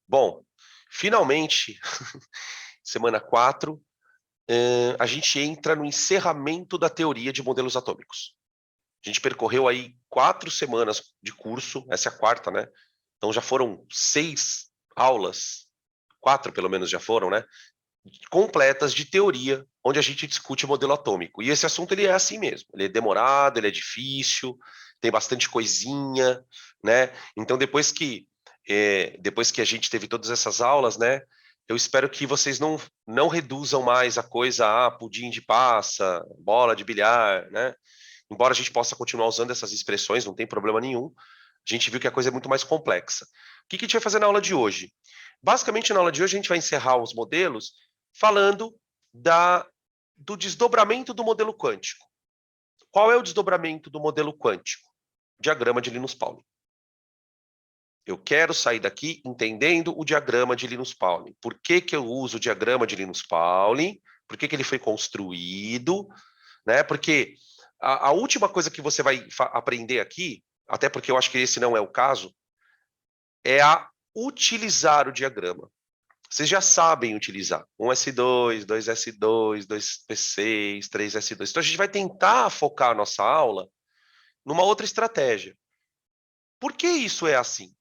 Bom, finalmente, semana 4, a gente entra no encerramento da teoria de modelos atômicos. A gente percorreu aí 4 semanas de curso, essa é a quarta, né? Então já foram 6 aulas, 4 pelo menos já foram, né? Completas de teoria, onde a gente discute o modelo atômico. E esse assunto ele é assim mesmo, ele é demorado, ele é difícil, tem bastante coisinha, né? Então depois que a gente teve todas essas aulas, né? Eu espero que vocês não reduzam mais a coisa a pudim de passa, bola de bilhar, né? Embora a gente possa continuar usando essas expressões, não tem problema nenhum, a gente viu que a coisa é muito mais complexa. O que a gente vai fazer na aula de hoje? Basicamente, na aula de hoje, a gente vai encerrar os modelos falando do desdobramento do modelo quântico. Qual é o desdobramento do modelo quântico? Diagrama de Linus-Pauling. Eu quero sair daqui entendendo o diagrama de Linus-Pauling. Por que eu uso o diagrama de Linus-Pauling? Por que ele foi construído? Né? Porque a última coisa que você vai aprender aqui, até porque eu acho que esse não é o caso, é a utilizar o diagrama. Vocês já sabem utilizar 1S2, 2S2, 2P6, 3S2. Então a gente vai tentar focar a nossa aula numa outra estratégia. Por que isso é assim?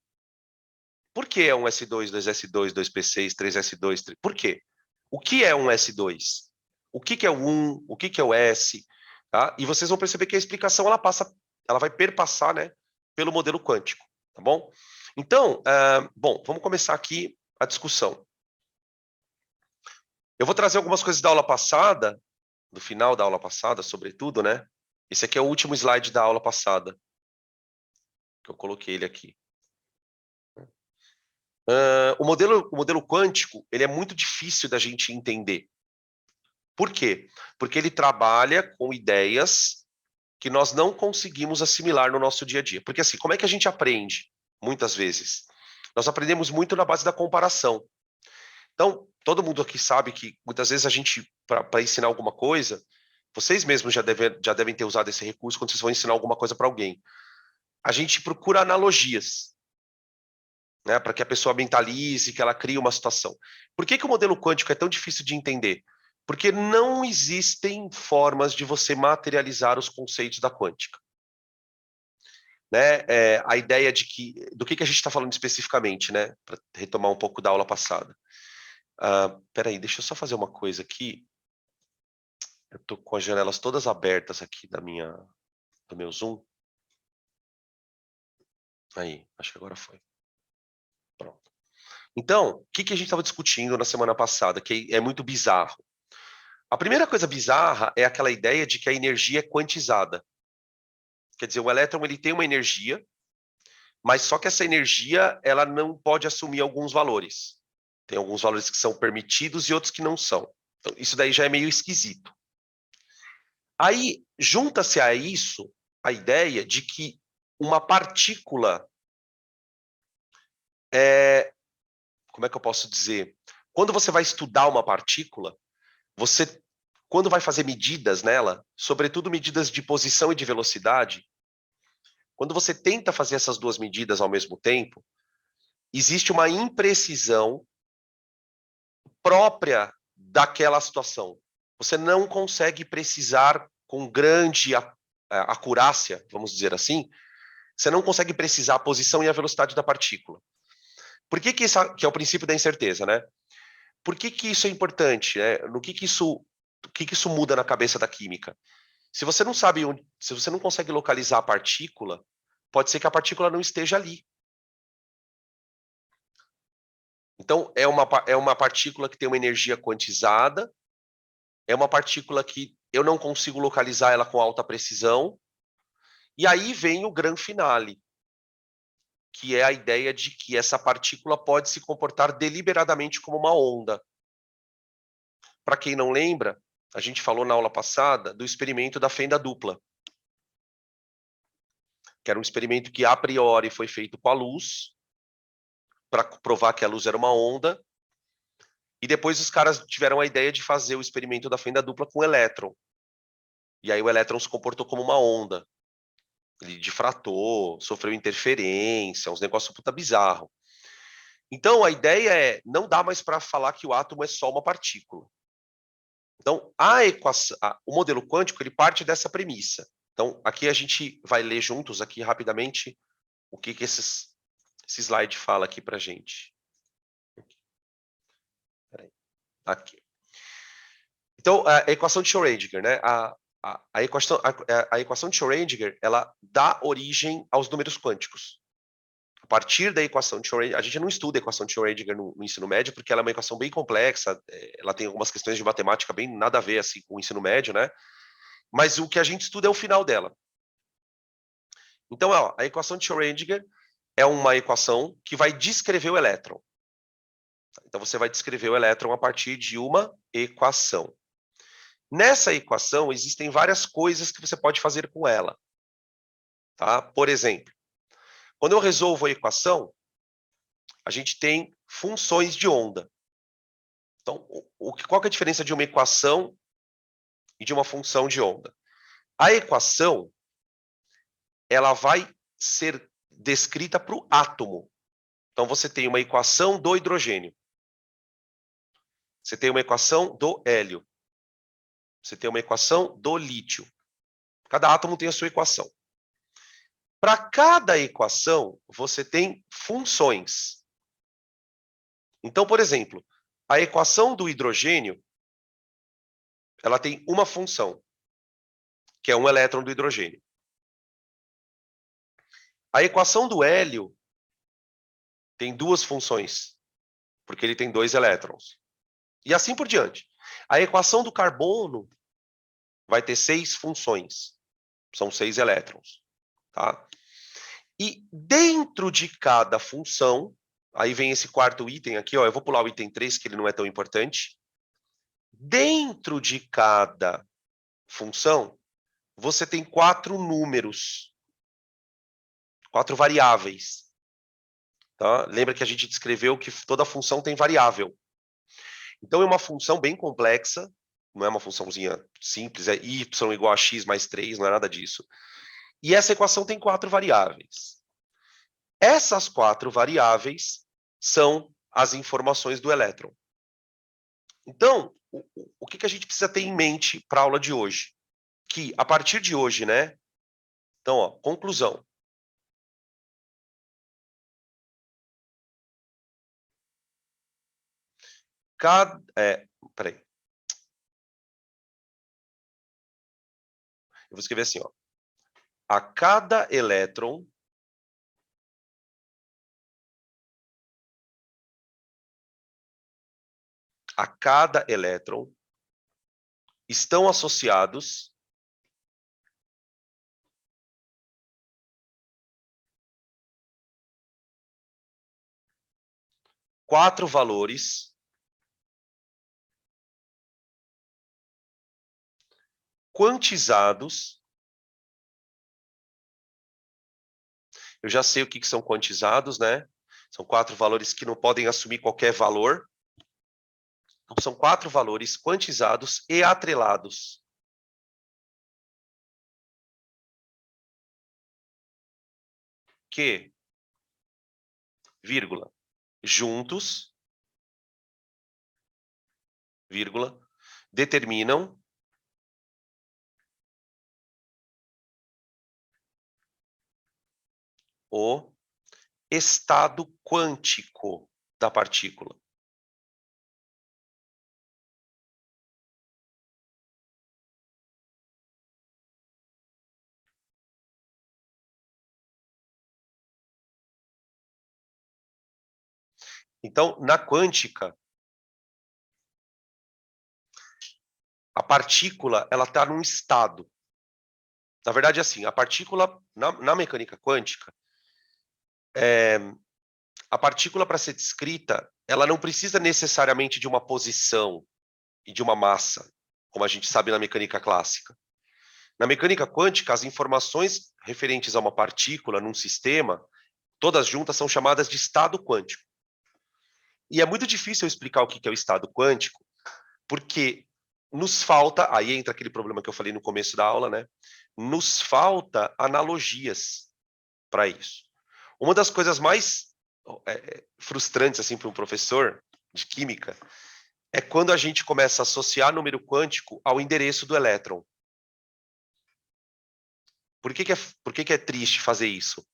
Por que é 1S2, 2S2, 2P6, 3S2? Por quê? O que é 1S2? O que é o 1? O que é o S? Tá? E vocês vão perceber que a explicação ela vai perpassar, né, pelo modelo quântico, tá bom? Então, bom, vamos começar aqui a discussão. Eu vou trazer algumas coisas da aula passada, do final da aula passada, sobretudo, né? Esse aqui é o último slide da aula passada, que eu coloquei ele aqui. O modelo quântico, ele é muito difícil da gente entender. Por quê? Porque ele trabalha com ideias que nós não conseguimos assimilar no nosso dia a dia. Porque assim, como é que a gente aprende? Muitas vezes. Nós aprendemos muito na base da comparação. Então, todo mundo aqui sabe que muitas vezes a gente, para ensinar alguma coisa, vocês mesmos já devem ter usado esse recurso quando vocês vão ensinar alguma coisa para alguém. A gente procura analogias, né, para que a pessoa mentalize, que ela crie uma situação. Por que o modelo quântico é tão difícil de entender? Porque não existem formas de você materializar os conceitos da quântica. Né? A ideia de do que a gente está falando especificamente, né? Para retomar um pouco da aula passada. Peraí, deixa eu só fazer uma coisa aqui. Eu estou com as janelas todas abertas aqui do meu Zoom. Aí, acho que agora foi. Pronto. Então, o que a gente estava discutindo na semana passada, que é muito bizarro? A primeira coisa bizarra é aquela ideia de que a energia é quantizada. Quer dizer, o elétron ele tem uma energia, mas só que essa energia ela não pode assumir alguns valores. Tem alguns valores que são permitidos e outros que não são. Então, isso daí já é meio esquisito. Aí, junta-se a isso a ideia de que uma partícula como é que eu posso dizer? Quando você vai estudar uma partícula, quando vai fazer medidas nela, sobretudo medidas de posição e de velocidade, quando você tenta fazer essas duas medidas ao mesmo tempo, existe uma imprecisão própria daquela situação. Você não consegue precisar com grande acurácia, vamos dizer assim, você não consegue precisar a posição e a velocidade da partícula. Por que isso que é o princípio da incerteza, né? Por que isso é importante? Né? O que isso muda na cabeça da química? Se você não sabe se você não consegue localizar a partícula, pode ser que a partícula não esteja ali. Então, é uma partícula que tem uma energia quantizada, é uma partícula que eu não consigo localizar ela com alta precisão, e aí vem o grande finale, que é a ideia de que essa partícula pode se comportar deliberadamente como uma onda. Para quem não lembra, a gente falou na aula passada do experimento da fenda dupla, que era um experimento que a priori foi feito com a luz, para provar que a luz era uma onda, e depois os caras tiveram a ideia de fazer o experimento da fenda dupla com o elétron. E aí o elétron se comportou como uma onda. Ele difratou, sofreu interferência, uns negócios puta bizarro. Então, a ideia é, não dá mais para falar que o átomo é só uma partícula. Então, o modelo quântico, ele parte dessa premissa. Então, aqui a gente vai ler juntos aqui rapidamente o que esse slide fala aqui para a gente. Aqui. Então, a equação de Schrödinger, né? A equação de Schrödinger, ela dá origem aos números quânticos. A partir da equação de Schrödinger, a gente não estuda a equação de Schrödinger no ensino médio, porque ela é uma equação bem complexa, ela tem algumas questões de matemática bem nada a ver assim, com o ensino médio, né? Mas o que a gente estuda é o final dela. Então, ó, a equação de Schrödinger é uma equação que vai descrever o elétron. Então, você vai descrever o elétron a partir de uma equação. Nessa equação, existem várias coisas que você pode fazer com ela. Tá? Por exemplo, quando eu resolvo a equação, a gente tem funções de onda. Então, qual que é a diferença de uma equação e de uma função de onda? A equação, ela vai ser descrita para o átomo. Então, você tem uma equação do hidrogênio. Você tem uma equação do hélio. Você tem uma equação do lítio. Cada átomo tem a sua equação. Para cada equação, você tem funções. Então, por exemplo, a equação do hidrogênio, ela tem uma função, que é um elétron do hidrogênio. A equação do hélio tem duas funções, porque ele tem 2 elétrons. E assim por diante. A equação do carbono vai ter 6 funções. São 6 elétrons. Tá? E dentro de cada função, aí vem esse quarto item aqui, ó, eu vou pular o item 3, que ele não é tão importante. Dentro de cada função, você tem 4 números, 4 variáveis. Tá? Lembra que a gente descreveu que toda função tem variável. Então, é uma função bem complexa, não é uma funçãozinha simples, é y igual a x mais 3, não é nada disso. E essa equação tem 4 variáveis. Essas 4 variáveis são as informações do elétron. Então, o que a gente precisa ter em mente para a aula de hoje? Que, a partir de hoje, né? Então, ó, conclusão. Peraí. Eu vou escrever assim, ó. A cada elétron estão associados quatro valores quantizados. Eu já sei o que são quantizados, né? São 4 valores que não podem assumir qualquer valor. Então, são 4 valores quantizados e atrelados. Que, vírgula, juntos, vírgula, determinam o estado quântico da partícula. Então, na quântica, a partícula ela está num estado. Na verdade, assim, a partícula, na mecânica quântica, a partícula, para ser descrita, ela não precisa necessariamente de uma posição e de uma massa, como a gente sabe na mecânica clássica. Na mecânica quântica, as informações referentes a uma partícula num sistema, todas juntas são chamadas de estado quântico. E é muito difícil eu explicar o que é o estado quântico, porque nos falta, aí entra aquele problema que eu falei no começo da aula, né? Nos falta analogias para isso. Uma das coisas mais frustrantes assim para um professor de química é quando a gente começa a associar número quântico ao endereço do elétron. Por que é triste fazer isso?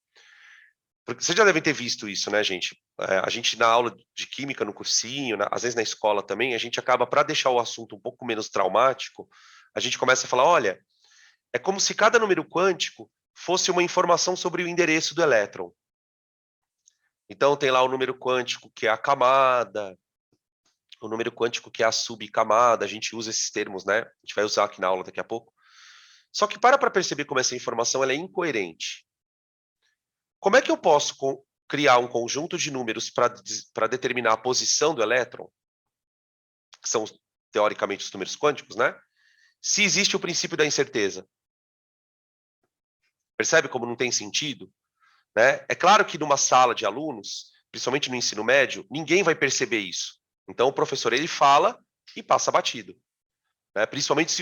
Porque vocês já devem ter visto isso, né, gente? A gente na aula de química, no cursinho, às vezes na escola também, a gente acaba, para deixar o assunto um pouco menos traumático, a gente começa a falar, olha, é como se cada número quântico fosse uma informação sobre o endereço do elétron. Então tem lá o número quântico que é a camada, o número quântico que é a subcamada, a gente usa esses termos, né? A gente vai usar aqui na aula daqui a pouco. Só que para perceber como essa informação ela é incoerente. Como é que eu posso criar um conjunto de números para determinar a posição do elétron, que são teoricamente os números quânticos, né? Se existe o princípio da incerteza. Percebe como não tem sentido? Né? É claro que numa sala de alunos, principalmente no ensino médio, ninguém vai perceber isso. Então o professor ele fala e passa batido. Né? Principalmente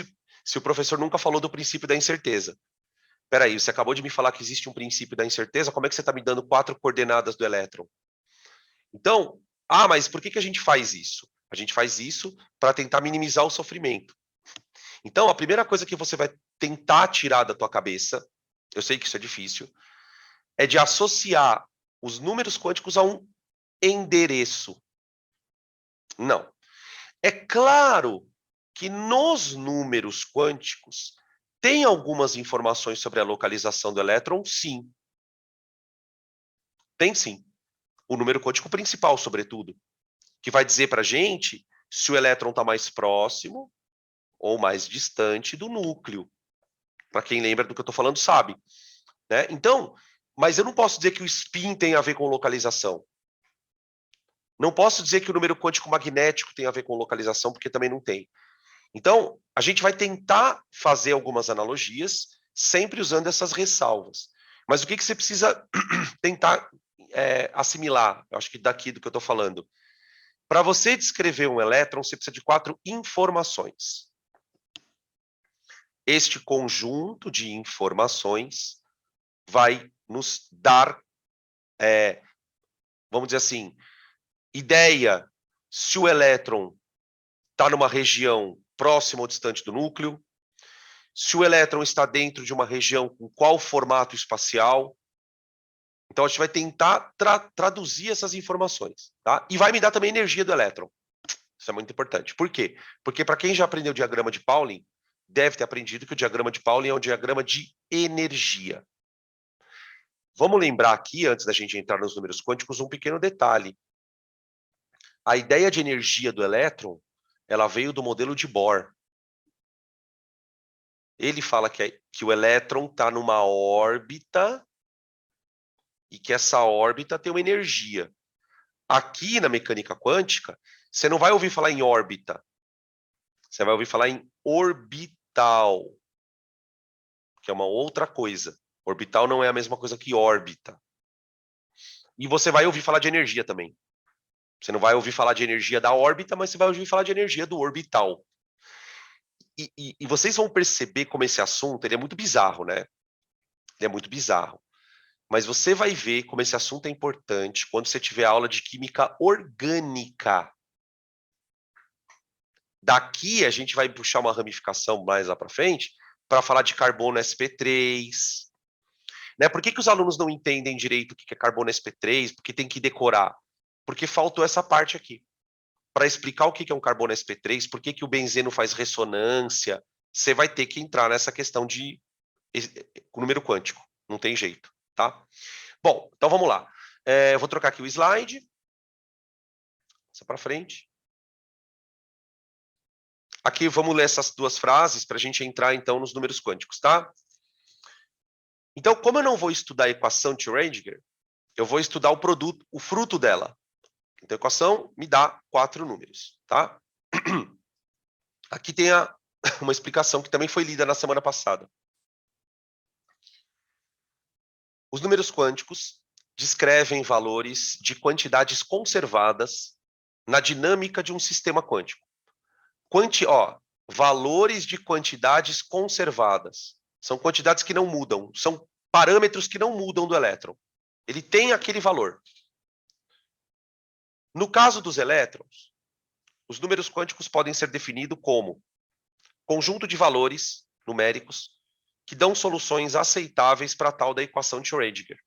se o professor nunca falou do princípio da incerteza. Espera aí, você acabou de me falar que existe um princípio da incerteza, como é que você está me dando 4 coordenadas do elétron? Então, mas por que a gente faz isso? A gente faz isso para tentar minimizar o sofrimento. Então, a primeira coisa que você vai tentar tirar da tua cabeça, eu sei que isso é difícil, é de associar os números quânticos a um endereço. Não. É claro que nos números quânticos tem algumas informações sobre a localização do elétron, sim. Tem sim. O número quântico principal, sobretudo, que vai dizer para a gente se o elétron está mais próximo ou mais distante do núcleo. Para quem lembra do que eu estou falando, sabe. Né? Então, mas eu não posso dizer que o spin tem a ver com localização. Não posso dizer que o número quântico magnético tem a ver com localização, porque também não tem. Então, a gente vai tentar fazer algumas analogias, sempre usando essas ressalvas. Mas o que você precisa tentar assimilar? Eu acho que daqui do que eu estou falando. Para você descrever um elétron, você precisa de 4 informações. Este conjunto de informações vai nos dar, vamos dizer assim, ideia se o elétron está numa região próxima ou distante do núcleo, se o elétron está dentro de uma região com qual formato espacial. Então, a gente vai tentar traduzir essas informações. Tá? E vai me dar também energia do elétron. Isso é muito importante. Por quê? Porque para quem já aprendeu o diagrama de Pauling, deve ter aprendido que o diagrama de Pauling é um diagrama de energia. Vamos lembrar aqui, antes da gente entrar nos números quânticos, um pequeno detalhe. A ideia de energia do elétron, ela veio do modelo de Bohr. Ele fala que o elétron está numa órbita e que essa órbita tem uma energia. Aqui na mecânica quântica, você não vai ouvir falar em órbita. Você vai ouvir falar em orbital, que é uma outra coisa. Orbital não é a mesma coisa que órbita. E você vai ouvir falar de energia também. Você não vai ouvir falar de energia da órbita, mas você vai ouvir falar de energia do orbital. E vocês vão perceber como esse assunto ele é muito bizarro, né? Ele é muito bizarro. Mas você vai ver como esse assunto é importante quando você tiver aula de química orgânica. Daqui a gente vai puxar uma ramificação mais lá para frente para falar de carbono sp3. Né? Por que os alunos não entendem direito o que é carbono sp3? Porque tem que decorar. Porque faltou essa parte aqui. Para explicar o que é um carbono sp3, por que o benzeno faz ressonância, você vai ter que entrar nessa questão de número quântico. Não tem jeito, tá? Bom, então vamos lá. Eu vou trocar aqui o slide. Passa para frente. Aqui vamos ler essas duas frases para a gente entrar então nos números quânticos, tá? Então, como eu não vou estudar a equação de Schrödinger, eu vou estudar o produto, o fruto dela. Então, a equação me dá 4 números, tá? Aqui tem uma explicação que também foi lida na semana passada. Os números quânticos descrevem valores de quantidades conservadas na dinâmica de um sistema quântico. Valores de quantidades conservadas. São quantidades que não mudam, são parâmetros que não mudam do elétron. Ele tem aquele valor. No caso dos elétrons, os números quânticos podem ser definidos como conjunto de valores numéricos que dão soluções aceitáveis para a tal da equação de Schrödinger.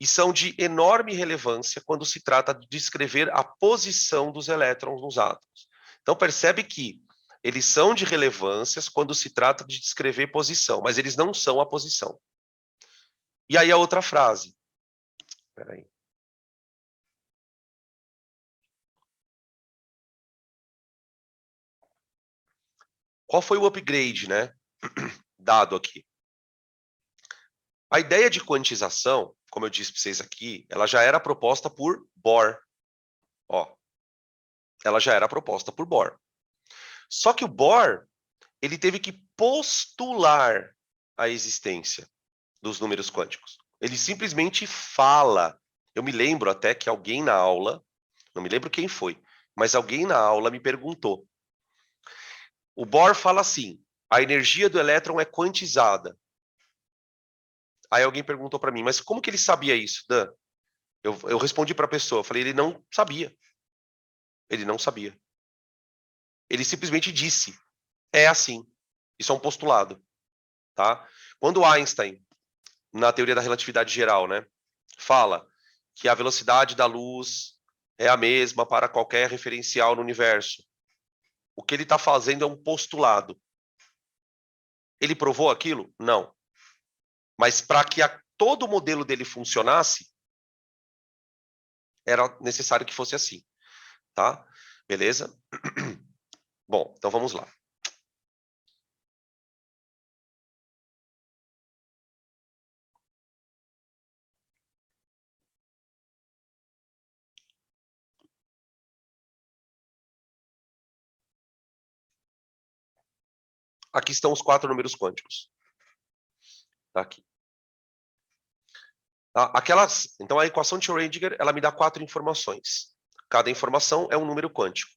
E são de enorme relevância quando se trata de descrever a posição dos elétrons nos átomos. Então, percebe que eles são de relevância quando se trata de descrever posição, mas eles não são a posição. E aí a outra frase. Espera aí. Qual foi o upgrade, né, dado aqui? A ideia de quantização, como eu disse para vocês aqui, ela já era proposta por Bohr. Ó, ela já era proposta por Bohr. Só que o Bohr, ele teve que postular a existência dos números quânticos. Ele simplesmente fala. Eu me lembro até que alguém na aula, não me lembro quem foi, mas alguém na aula me perguntou. O Bohr fala assim, a energia do elétron é quantizada. Aí alguém perguntou para mim, mas como que ele sabia isso, Dan? Eu respondi para a pessoa, eu falei, ele não sabia. Ele não sabia. Ele simplesmente disse, é assim. Isso é um postulado, tá? Quando Einstein, na teoria da relatividade geral, né, fala que a velocidade da luz é a mesma para qualquer referencial no universo, o que ele está fazendo é um postulado. Ele provou aquilo? Não. Mas para que todo o modelo dele funcionasse, era necessário que fosse assim, tá? Beleza? Bom, então vamos lá. Aqui estão os 4 números quânticos. Tá aqui. Então, a equação de Schrödinger, ela me dá 4 informações. Cada informação é um número quântico.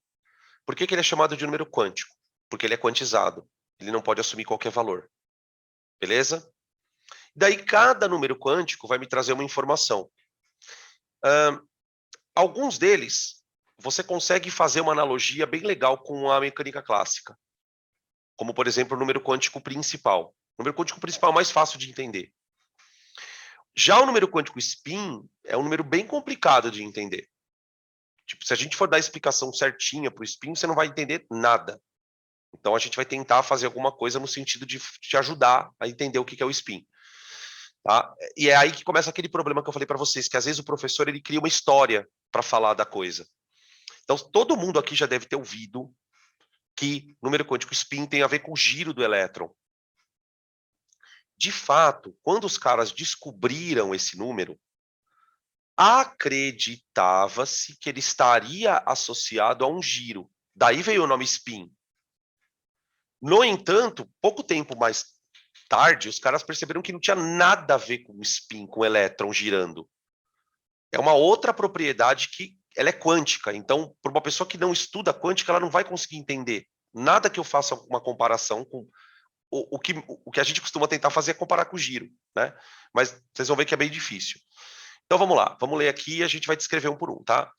Por que ele é chamado de número quântico? Porque ele é quantizado. Ele não pode assumir qualquer valor. Beleza? Daí, cada número quântico vai me trazer uma informação. Alguns deles, você consegue fazer uma analogia bem legal com a mecânica clássica. Como, por exemplo, o número quântico principal. O número quântico principal é o mais fácil de entender. Já o número quântico spin é um número bem complicado de entender. Tipo, se a gente for dar a explicação certinha para o spin, você não vai entender nada. Então, a gente vai tentar fazer alguma coisa no sentido de te ajudar a entender o que é o spin. Tá? E é aí que começa aquele problema que eu falei para vocês, que às vezes o professor ele cria uma história para falar da coisa. Então, todo mundo aqui já deve ter ouvido que número quântico spin tem a ver com o giro do elétron. De fato, quando os caras descobriram esse número, acreditava-se que ele estaria associado a um giro. Daí veio o nome spin. No entanto, pouco tempo mais tarde, os caras perceberam que não tinha nada a ver com o spin, com o elétron girando. É uma outra propriedade que ela é quântica. Então, para uma pessoa que não estuda quântica, ela não vai conseguir entender. Nada que eu faça uma comparação com o que a gente costuma tentar fazer é comparar com o giro, né? Mas vocês vão ver que é bem difícil. Então vamos lá, vamos ler aqui e a gente vai descrever um por um, tá?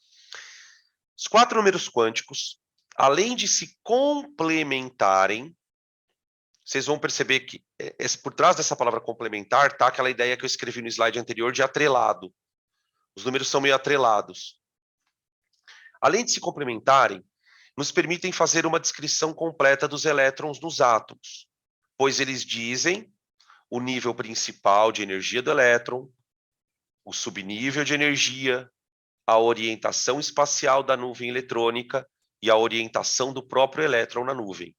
Os 4 números quânticos, além de se complementarem, vocês vão perceber que por trás dessa palavra complementar tá aquela ideia que eu escrevi no slide anterior de atrelado. Os números são meio atrelados. Além de se complementarem, nos permitem fazer uma descrição completa dos elétrons nos átomos, pois eles dizem o nível principal de energia do elétron, o subnível de energia, a orientação espacial da nuvem eletrônica e a orientação do próprio elétron na nuvem.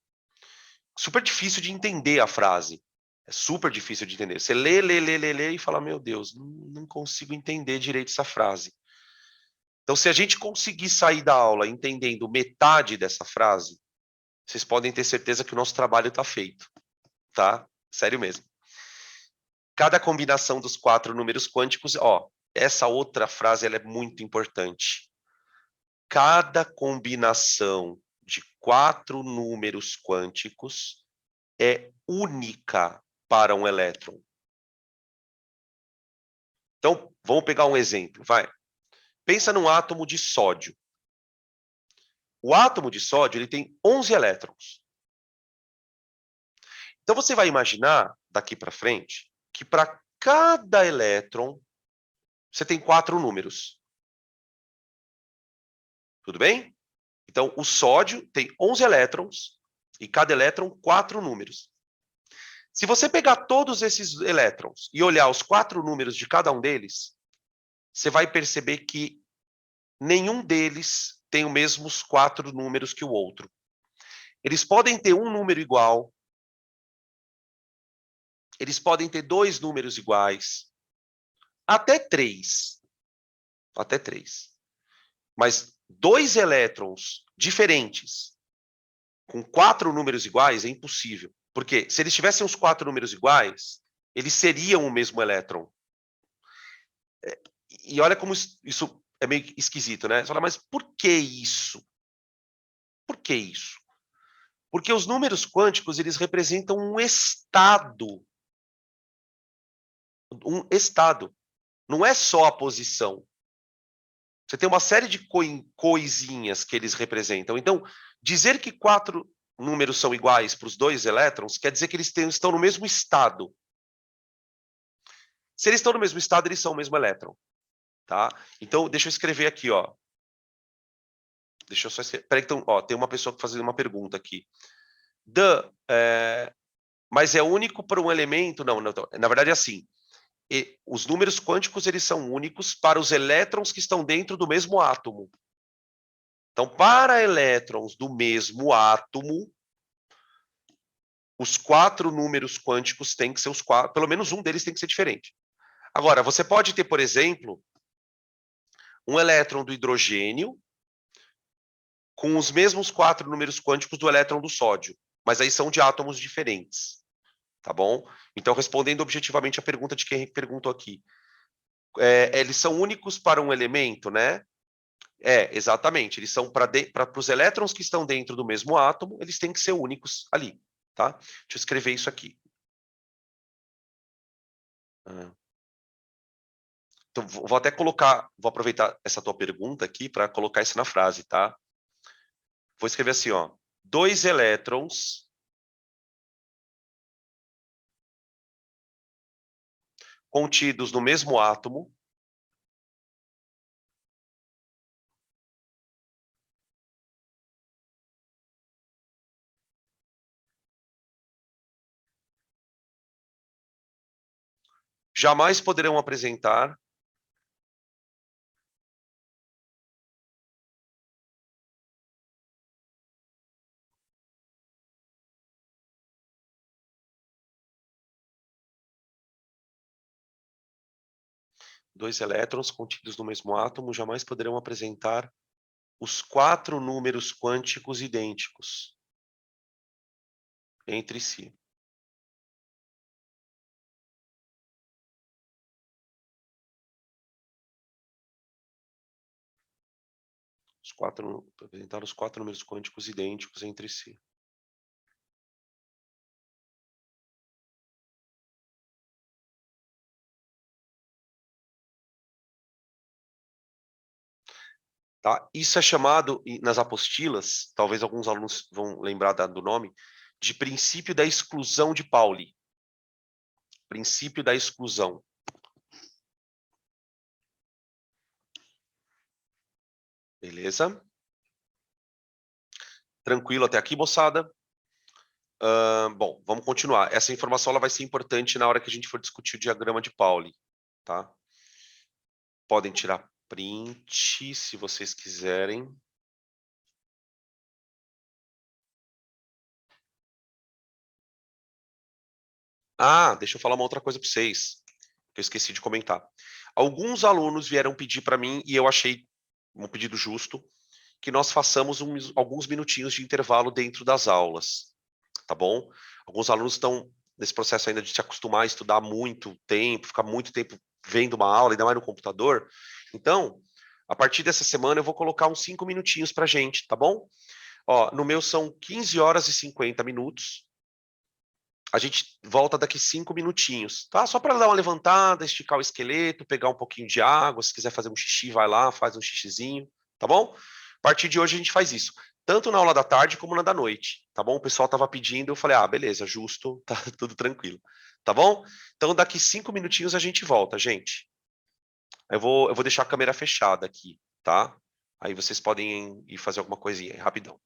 Super difícil de entender a frase. É super difícil de entender. Você lê e fala, meu Deus, não consigo entender direito essa frase. Então, se a gente conseguir sair da aula entendendo metade dessa frase, vocês podem ter certeza que o nosso trabalho está feito. Tá? Sério mesmo. Cada combinação dos 4 números quânticos, essa outra frase ela é muito importante. Cada combinação de 4 números quânticos é única para um elétron. Então, vamos pegar um exemplo, vai. Pensa num átomo de sódio. O átomo de sódio ele tem 11 elétrons. Então você vai imaginar, daqui para frente, que para cada elétron, você tem 4 números. Tudo bem? Então, o sódio tem 11 elétrons, e cada elétron, 4 números. Se você pegar todos esses elétrons e olhar os 4 números de cada um deles, você vai perceber que nenhum deles tem os mesmos 4 números que o outro. Eles podem ter um número igual, eles podem ter 2 números iguais, até 3. Até 3. Mas 2 elétrons diferentes com 4 números iguais é impossível. Porque se eles tivessem os 4 números iguais, eles seriam o mesmo elétron. E olha como isso é meio esquisito, né? Você fala, mas por que isso? Por que isso? Porque os números quânticos, eles representam um estado. Um estado. Não é só a posição. Você tem uma série de coisinhas que eles representam. Então, dizer que 4 números são iguais para os 2 elétrons quer dizer que eles estão no mesmo estado. Se eles estão no mesmo estado, eles são o mesmo elétron. Tá? Então, deixa eu escrever aqui, ó. Deixa eu só escrever. Peraí, então, ó, tem uma pessoa fazendo uma pergunta aqui. Mas é único para um elemento? Não, na verdade é assim. Os números quânticos eles são únicos para os elétrons que estão dentro do mesmo átomo. Então, para elétrons do mesmo átomo, os 4 números quânticos têm que ser os 4, pelo menos um deles tem que ser diferente. Agora, você pode ter, por exemplo, um elétron do hidrogênio com os mesmos 4 números quânticos do elétron do sódio, mas aí são de átomos diferentes, tá bom? Então, respondendo objetivamente a pergunta de quem perguntou aqui, eles são únicos para um elemento, né? Exatamente. Eles são para os elétrons que estão dentro do mesmo átomo, eles têm que ser únicos ali, tá? Deixa eu escrever isso aqui. Então, vou até colocar, vou aproveitar essa tua pergunta aqui para colocar isso na frase, tá? Vou escrever assim, ó. 2 elétrons contidos no mesmo átomo jamais poderão apresentar dois elétrons contidos no mesmo átomo jamais poderão apresentar os 4 números quânticos idênticos entre si. Apresentar os 4 números quânticos idênticos entre si. Tá? Isso é chamado, nas apostilas, talvez alguns alunos vão lembrar do nome, de princípio da exclusão de Pauli. Princípio da exclusão. Beleza? Tranquilo até aqui, moçada? Bom, vamos continuar. Essa informação ela vai ser importante na hora que a gente for discutir o diagrama de Pauli. Tá? Podem tirar print, se vocês quiserem. Deixa eu falar uma outra coisa para vocês, que eu esqueci de comentar. Alguns alunos vieram pedir para mim, e eu achei um pedido justo, que nós façamos alguns minutinhos de intervalo dentro das aulas, tá bom? Alguns alunos estão nesse processo ainda de se acostumar a estudar muito tempo, ficar muito tempo vendo uma aula, ainda mais no computador. Então, a partir dessa semana eu vou colocar uns 5 minutinhos para gente, tá bom? Ó, no meu são 15 horas e 50 minutos, A gente volta daqui 5 minutinhos, tá? Só para dar uma levantada, esticar o esqueleto, pegar um pouquinho de água. Se quiser fazer um xixi, vai lá, faz um xixizinho, tá bom? A partir de hoje a gente faz isso, tanto na aula da tarde como na da noite, tá bom? O pessoal tava pedindo, eu falei, ah, beleza, justo, tá tudo tranquilo, tá bom? Então daqui 5 minutinhos a gente volta, gente. Eu vou deixar a câmera fechada aqui, tá? Aí vocês podem ir fazer alguma coisinha aí, rapidão.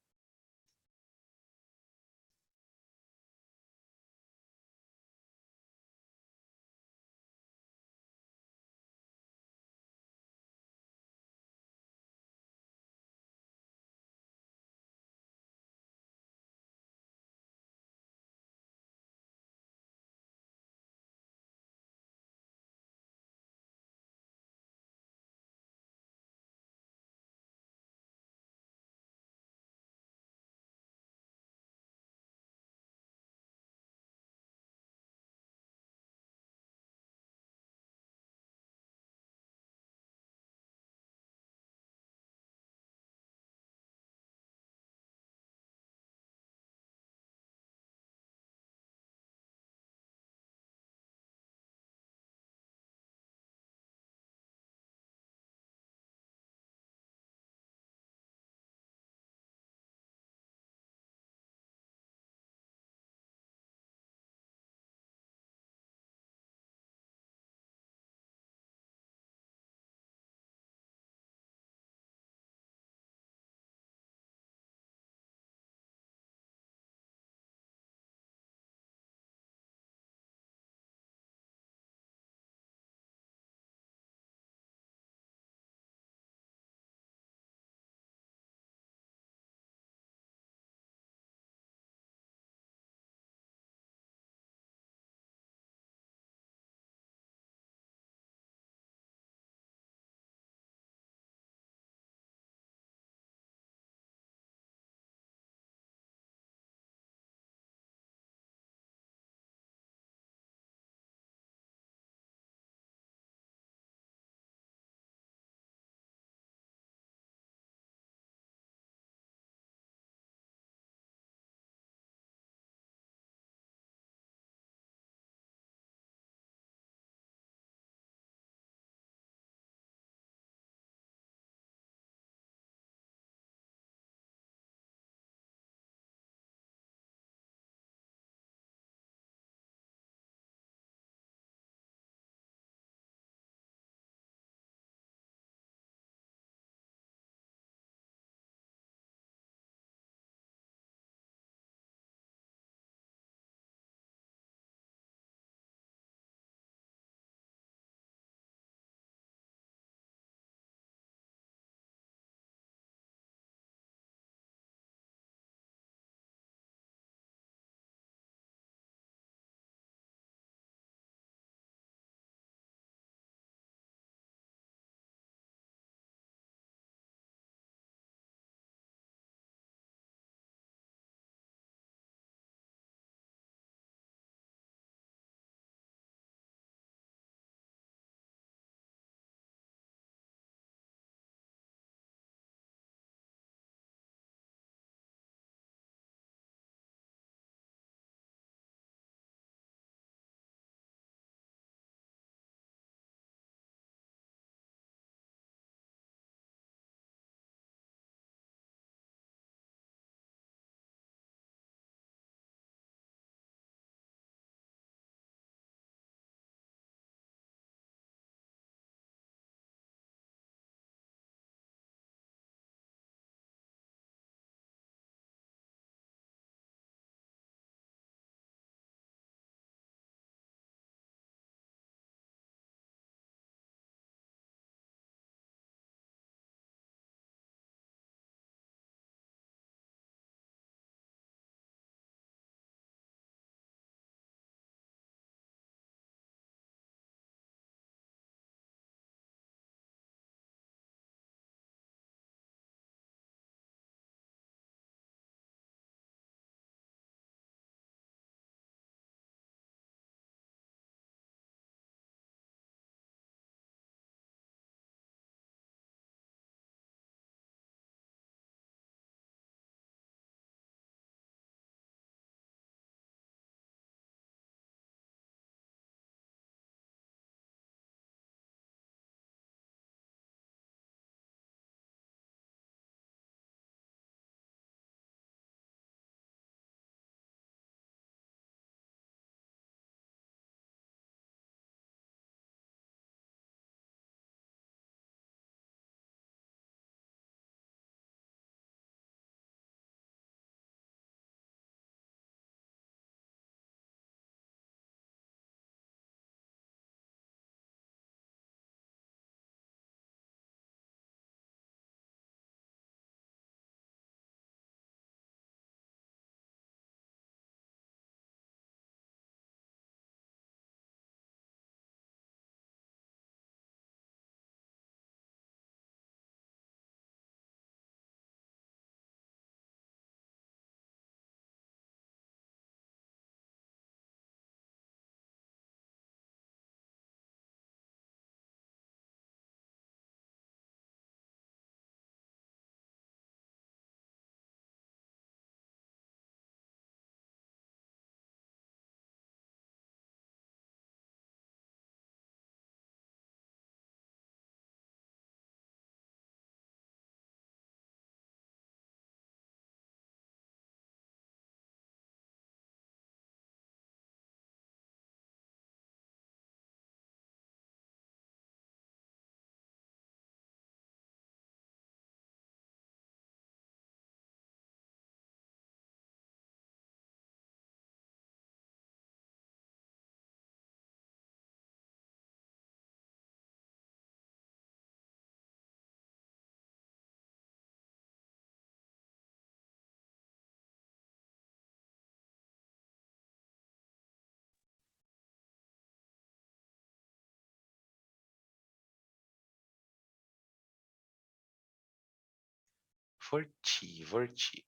Vorti.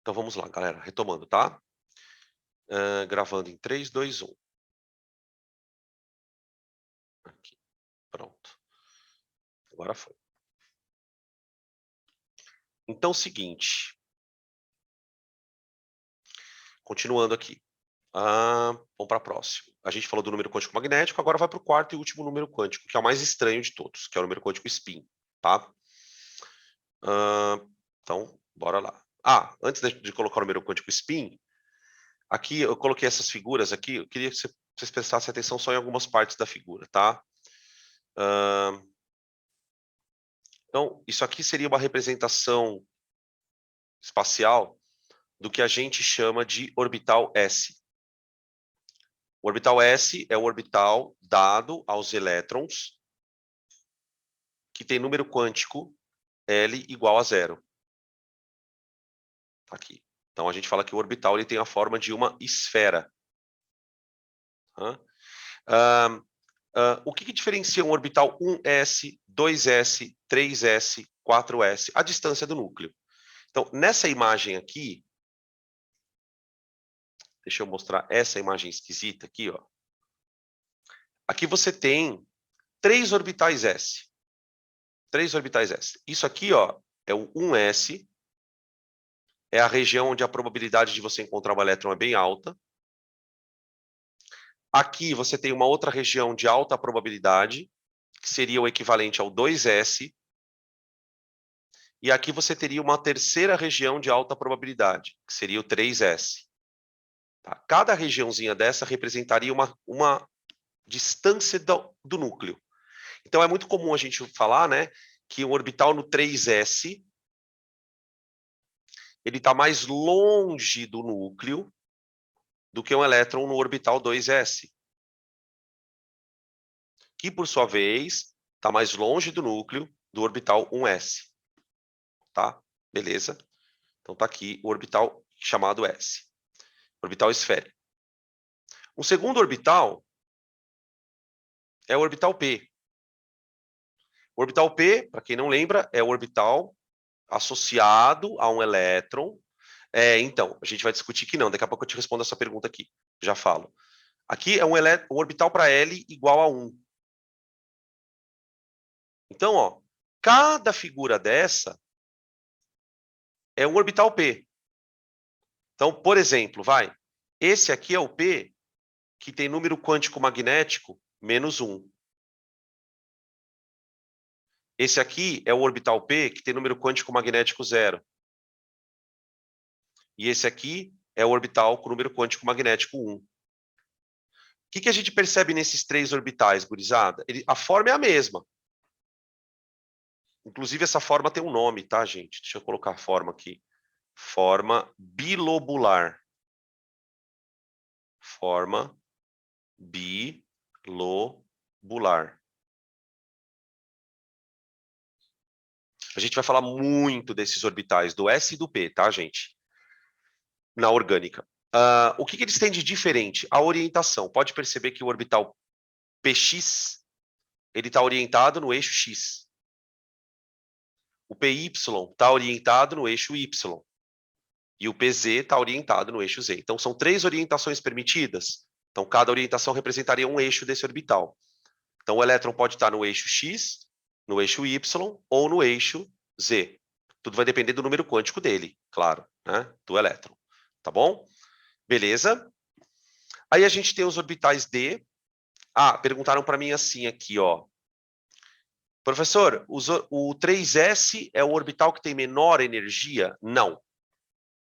Então vamos lá, galera. Retomando, tá? Gravando em 3, 2, 1. Aqui. Pronto. Agora foi. Então, seguinte. Continuando aqui. Vamos para a próxima. A gente falou do número quântico magnético, agora vai para o quarto e último número quântico, que é o mais estranho de todos, que é o número quântico spin, tá? Então, bora lá. Antes de colocar o número quântico spin, aqui eu coloquei essas figuras aqui, eu queria que vocês prestassem atenção só em algumas partes da figura, tá? Então, isso aqui seria uma representação espacial do que a gente chama de orbital S. O orbital S é o orbital dado aos elétrons que tem número quântico L igual a 0. Tá aqui. Então, a gente fala que o orbital ele tem a forma de uma esfera. O que diferencia um orbital 1s, 2s, 3s, 4s? A distância do núcleo. Então, nessa imagem aqui, deixa eu mostrar essa imagem esquisita aqui, ó. Aqui você tem 3 orbitais S. 3 orbitais S. Isso aqui, ó, é o 1s, é a região onde a probabilidade de você encontrar um elétron é bem alta. Aqui você tem uma outra região de alta probabilidade, que seria o equivalente ao 2s. E aqui você teria uma terceira região de alta probabilidade, que seria o 3s. Tá? Cada regiãozinha dessa representaria uma distância do núcleo. Então, é muito comum a gente falar, né, que o orbital no 3s ele está mais longe do núcleo do que um elétron no orbital 2s, que, por sua vez, está mais longe do núcleo do orbital 1s. Tá? Beleza? Então, está aqui o orbital chamado S. Orbital esférico. O segundo orbital é o orbital P. O orbital P, para quem não lembra, é o orbital associado a um elétron. Então, a gente vai discutir que não. Daqui a pouco eu te respondo essa pergunta aqui. Já falo. Aqui é um orbital para L igual a 1. Então, ó, cada figura dessa é um orbital P. Então, por exemplo, esse aqui é o P que tem número quântico magnético menos 1. Esse aqui é o orbital P que tem número quântico magnético 0. E esse aqui é o orbital com número quântico magnético 1. O que a gente percebe nesses 3 orbitais, gurizada? A forma é a mesma. Inclusive, essa forma tem um nome, tá, gente? Deixa eu colocar a forma aqui. Forma bilobular. Forma bilobular. A gente vai falar muito desses orbitais, do S e do P, tá, gente? Na orgânica. O que eles têm de diferente? A orientação. Pode perceber que o orbital PX ele está orientado no eixo X. O PY está orientado no eixo Y. E o PZ está orientado no eixo Z. Então, são 3 orientações permitidas. Então, cada orientação representaria um eixo desse orbital. Então, o elétron pode estar no eixo X, no eixo Y ou no eixo Z. Tudo vai depender do número quântico dele, claro, né? Do elétron. Tá bom? Beleza? Aí a gente tem os orbitais D. Perguntaram para mim assim aqui, ó. Professor, o 3s é o orbital que tem menor energia? Não.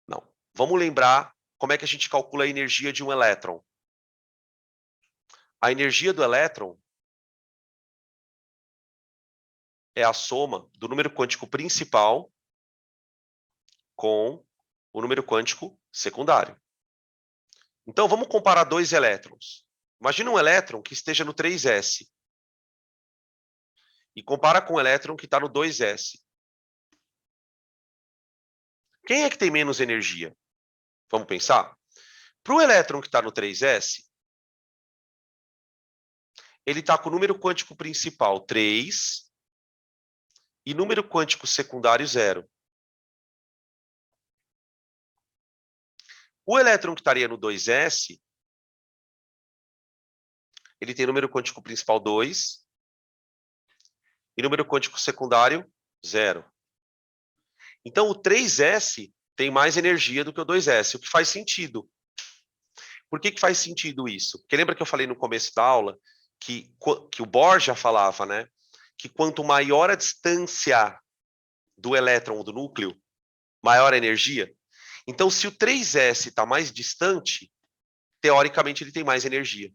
Não. Vamos lembrar como é que a gente calcula a energia de um elétron. A energia do elétron é a soma do número quântico principal com o número quântico secundário. Então, vamos comparar 2 elétrons. Imagina um elétron que esteja no 3s e compara com um elétron que está no 2s. Quem é que tem menos energia? Vamos pensar? Para o elétron que está no 3s, ele está com o número quântico principal 3 e número quântico secundário 0. O elétron que estaria no 2s, ele tem número quântico principal 2 e número quântico secundário 0. Então, o 3s tem mais energia do que o 2s, o que faz sentido. Por que faz sentido isso? Porque lembra que eu falei no começo da aula que o Bohr já falava, né? Que quanto maior a distância do elétron ou do núcleo, maior a energia. Então, se o 3s está mais distante, teoricamente ele tem mais energia.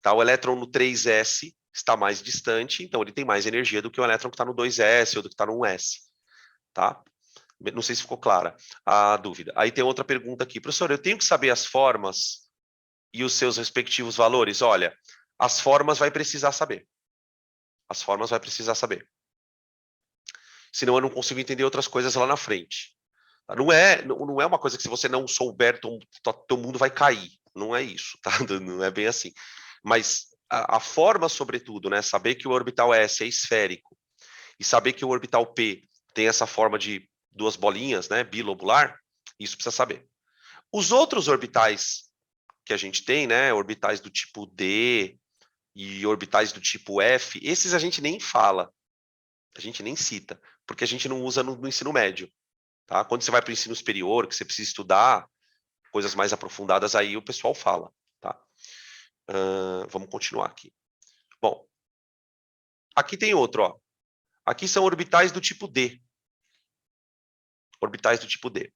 Tá? O elétron no 3s está mais distante, então ele tem mais energia do que o elétron que está no 2s ou do que está no 1s. Tá? Não sei se ficou clara a dúvida. Aí tem outra pergunta aqui. Professor, eu tenho que saber as formas e os seus respectivos valores? Olha, as formas vai precisar saber. As formas vai precisar saber. Senão eu não consigo entender outras coisas lá na frente. Não é uma coisa que se você não souber, todo mundo vai cair. Não é isso, tá? Não é bem assim. Mas a forma, sobretudo, né? Saber que o orbital S é esférico e saber que o orbital P tem essa forma de duas bolinhas, né? Bilobular, isso precisa saber. Os outros orbitais que a gente tem, né? Orbitais do tipo D e orbitais do tipo F, esses a gente nem fala, a gente nem cita, porque a gente não usa no ensino médio. Tá? Quando você vai para o ensino superior, que você precisa estudar coisas mais aprofundadas, aí o pessoal fala. Tá? Vamos continuar aqui. Bom, aqui tem outro. Ó. Aqui são orbitais do tipo D. Orbitais do tipo D.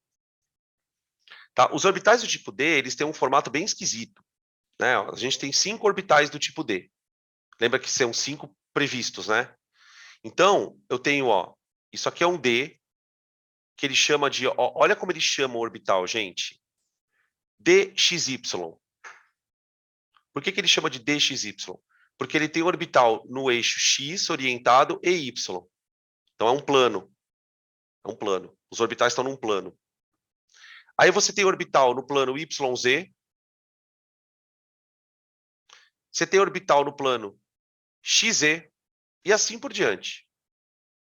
Tá? Os orbitais do tipo D, eles têm um formato bem esquisito. Né? A gente tem 5 orbitais do tipo D. Lembra que são 5 previstos, né? Então, eu tenho, ó, isso aqui é um D, que ele chama de, ó, olha como ele chama o orbital, gente. DXY. Por que ele chama de DXY? Porque ele tem um orbital no eixo X orientado e Y. Então é um plano. É um plano. Os orbitais estão num plano. Aí você tem orbital no plano YZ. Você tem orbital no plano XZ e assim por diante.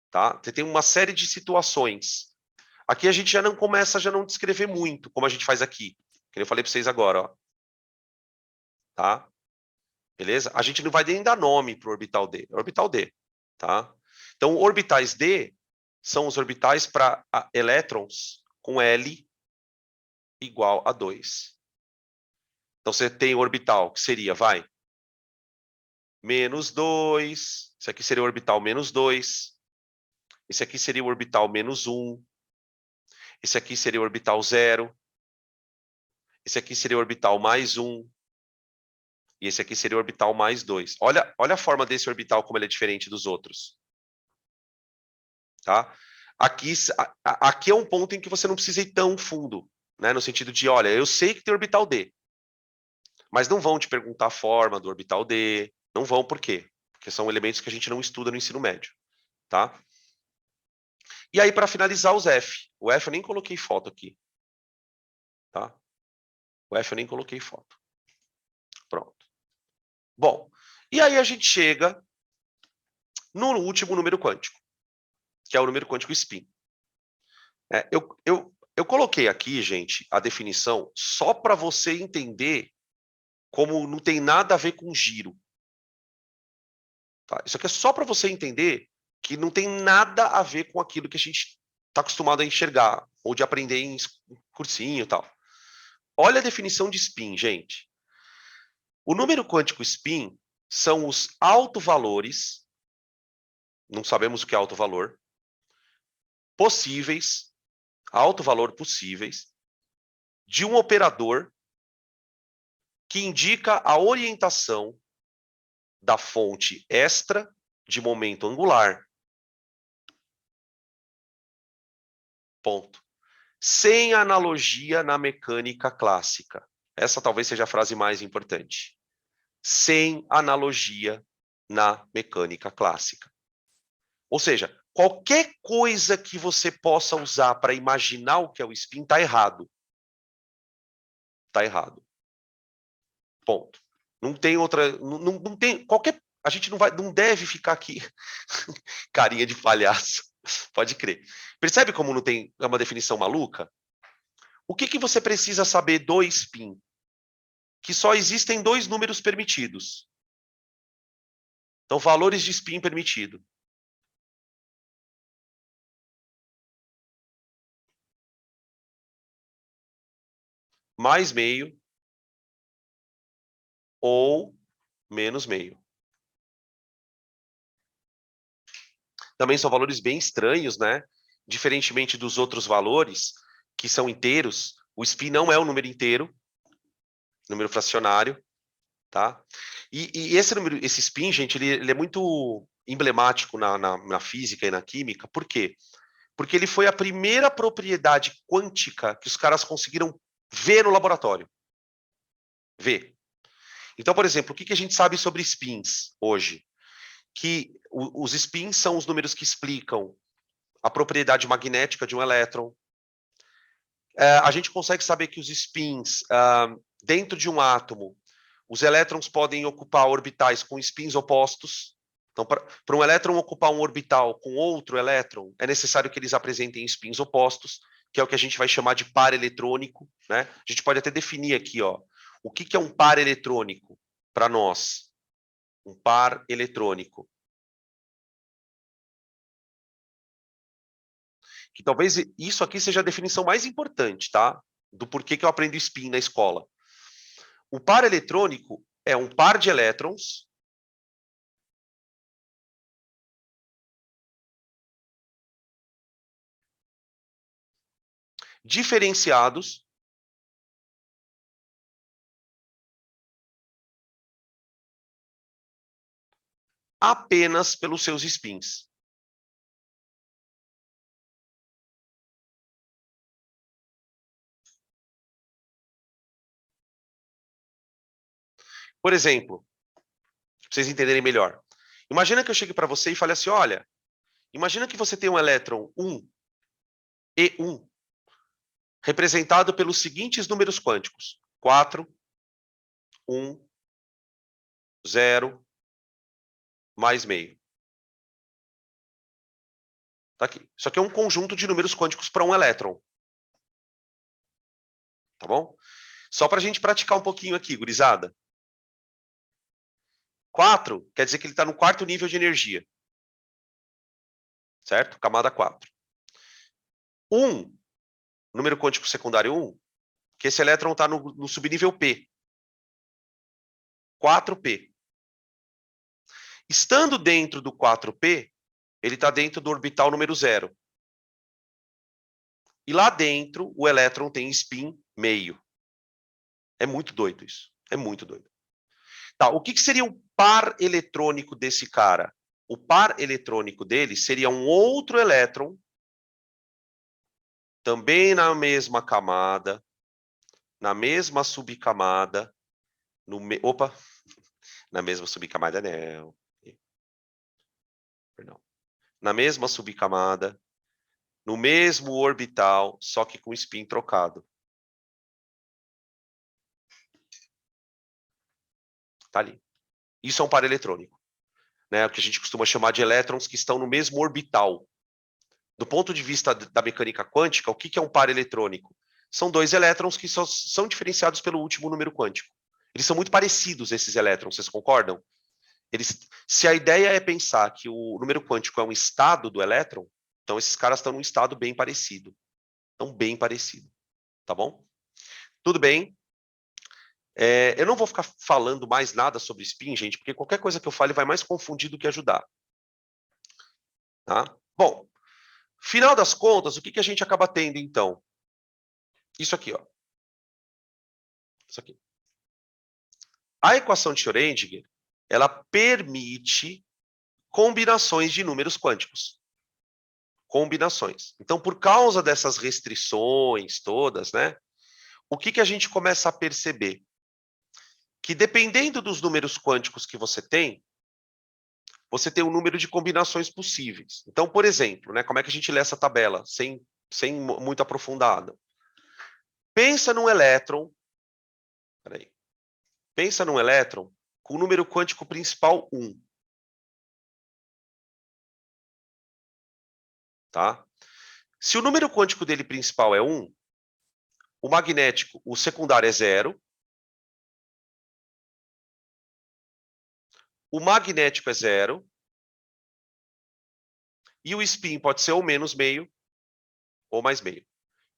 Tá? Você tem uma série de situações. Aqui a gente já não começa a não descrever muito, como a gente faz aqui. Que eu falei para vocês agora, ó. Tá? Beleza? A gente não vai nem dar nome para o orbital D. É orbital D. Tá? Então, orbitais D são os orbitais para elétrons com L igual a 2. Então, você tem o orbital que seria, vai, menos 2. Esse aqui seria o orbital menos 2. Esse aqui seria o orbital menos 1. Esse aqui seria o orbital 0. Esse aqui seria o orbital mais 1. E esse aqui seria o orbital mais 2. Olha a forma desse orbital, como ele é diferente dos outros. Tá? Aqui é um ponto em que você não precisa ir tão fundo, né? No sentido de, olha, eu sei que tem orbital D, mas não vão te perguntar a forma do orbital D, não vão, por quê? Porque são elementos que a gente não estuda no ensino médio, tá? E aí, para finalizar, os F. O F eu nem coloquei foto aqui, tá? O F eu nem coloquei foto. Pronto. Bom, e aí a gente chega no último número quântico, que é o número quântico spin. Eu coloquei aqui, gente, a definição só para você entender como não tem nada a ver com giro. Tá? Isso aqui é só para você entender que não tem nada a ver com aquilo que a gente está acostumado a enxergar, ou de aprender em cursinho e tal. Olha a definição de spin, gente. O número quântico spin são os autovalores, não sabemos o que é autovalor, possíveis, alto valor possíveis, de um operador que indica a orientação da fonte extra de momento angular. Ponto. Sem analogia na mecânica clássica. Essa talvez seja a frase mais importante. Sem analogia na mecânica clássica. Ou seja, qualquer coisa que você possa usar para imaginar o que é o spin está errado. Está errado. Ponto. Não tem outra, não tem qualquer, a gente não deve ficar aqui carinha de palhaço. Pode crer. Percebe como não tem é uma definição maluca? O que você precisa saber do spin? Que só existem dois números permitidos. Então, valores de spin permitido. Mais meio ou menos meio. Também são valores bem estranhos, né? Diferentemente dos outros valores, que são inteiros, o spin não é um número inteiro, número fracionário, tá? E esse número, esse spin, gente, ele é muito emblemático na física e na química. Por quê? Porque ele foi a primeira propriedade quântica que os caras conseguiram ver no laboratório. Ver. Então, por exemplo, o que a gente sabe sobre spins hoje? Que os spins são os números que explicam a propriedade magnética de um elétron. A gente consegue saber que os spins, dentro de um átomo, os elétrons podem ocupar orbitais com spins opostos. Então, para um elétron ocupar um orbital com outro elétron, é necessário que eles apresentem spins opostos, que é o que a gente vai chamar de par eletrônico, né? A gente pode até definir aqui, ó, o que é um par eletrônico para nós? Um par eletrônico. Que talvez isso aqui seja a definição mais importante, tá? Do porquê que eu aprendo spin na escola. O par eletrônico é um par de elétrons diferenciados apenas pelos seus spins. Por exemplo, para vocês entenderem melhor, imagina que eu chegue para você e fale assim, olha, imagina que você tem um elétron 1 e 1 representado pelos seguintes números quânticos: 4, 1, 0, mais meio. Tá aqui. Isso aqui é um conjunto de números quânticos para um elétron. Tá bom? Só para a gente praticar um pouquinho aqui, gurizada. 4 quer dizer que ele está no quarto nível de energia. Certo? Camada 4. 1, número quântico secundário 1, que esse elétron está no subnível P. 4P. Estando dentro do 4P, ele está dentro do orbital número 0. E lá dentro, o elétron tem spin meio. É muito doido isso. É muito doido. Tá, o que seria o par eletrônico desse cara? O par eletrônico dele seria um outro elétron, também na mesma camada, na mesma subcamada, opa, na mesma subcamada não. Perdão. Na mesma subcamada, no mesmo orbital, só que com spin trocado. Tá ali. Isso é um par eletrônico, né? O que a gente costuma chamar de elétrons que estão no mesmo orbital. Do ponto de vista da mecânica quântica, o que é um par eletrônico? São dois elétrons que só são diferenciados pelo último número quântico. Eles são muito parecidos, esses elétrons, vocês concordam? Se a ideia é pensar que o número quântico é um estado do elétron, então esses caras estão num estado bem parecido. Então, bem parecido. Tá bom? Tudo bem. Eu não vou ficar falando mais nada sobre spin, gente, porque qualquer coisa que eu fale vai mais confundir do que ajudar. Tá? Bom, final das contas, o que a gente acaba tendo, então? Isso aqui, ó. Isso aqui. A equação de Schrödinger, ela permite combinações de números quânticos. Combinações. Então, por causa dessas restrições todas, né? O que a gente começa a perceber? Que dependendo dos números quânticos que você tem um número de combinações possíveis. Então, por exemplo, né, como é que a gente lê essa tabela, sem muito aprofundado? Pensa num elétron, peraí, Pensa num elétron com o número quântico principal 1. Tá? Se o número quântico dele principal é 1, o magnético, o secundário é 0, o magnético é 0, e o spin pode ser ou menos meio ou mais meio.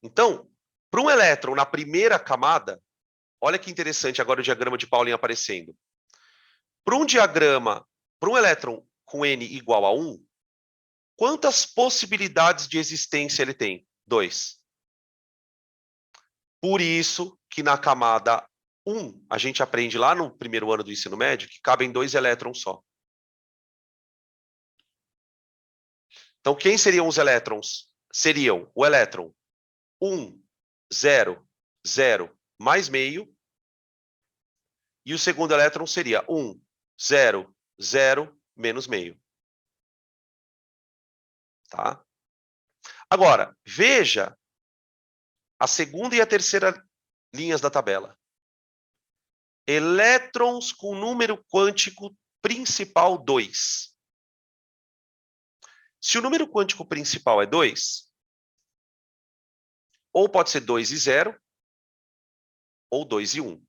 Então, para um elétron na primeira camada, olha que interessante agora o diagrama de Pauling aparecendo. Para um elétron com N igual a 1, quantas possibilidades de existência ele tem? 2. Por isso que na camada 1, a gente aprende lá no primeiro ano do ensino médio que cabem 2 elétrons só. Então, quem seriam os elétrons? Seriam o elétron 1, 0, 0, mais meio, e o segundo elétron seria 1, 0, 0, menos meio. Tá? Agora, veja a segunda e a terceira linhas da tabela. Elétrons com número quântico principal 2. Se o número quântico principal é 2, ou pode ser 2 e 0, ou 2 e 1.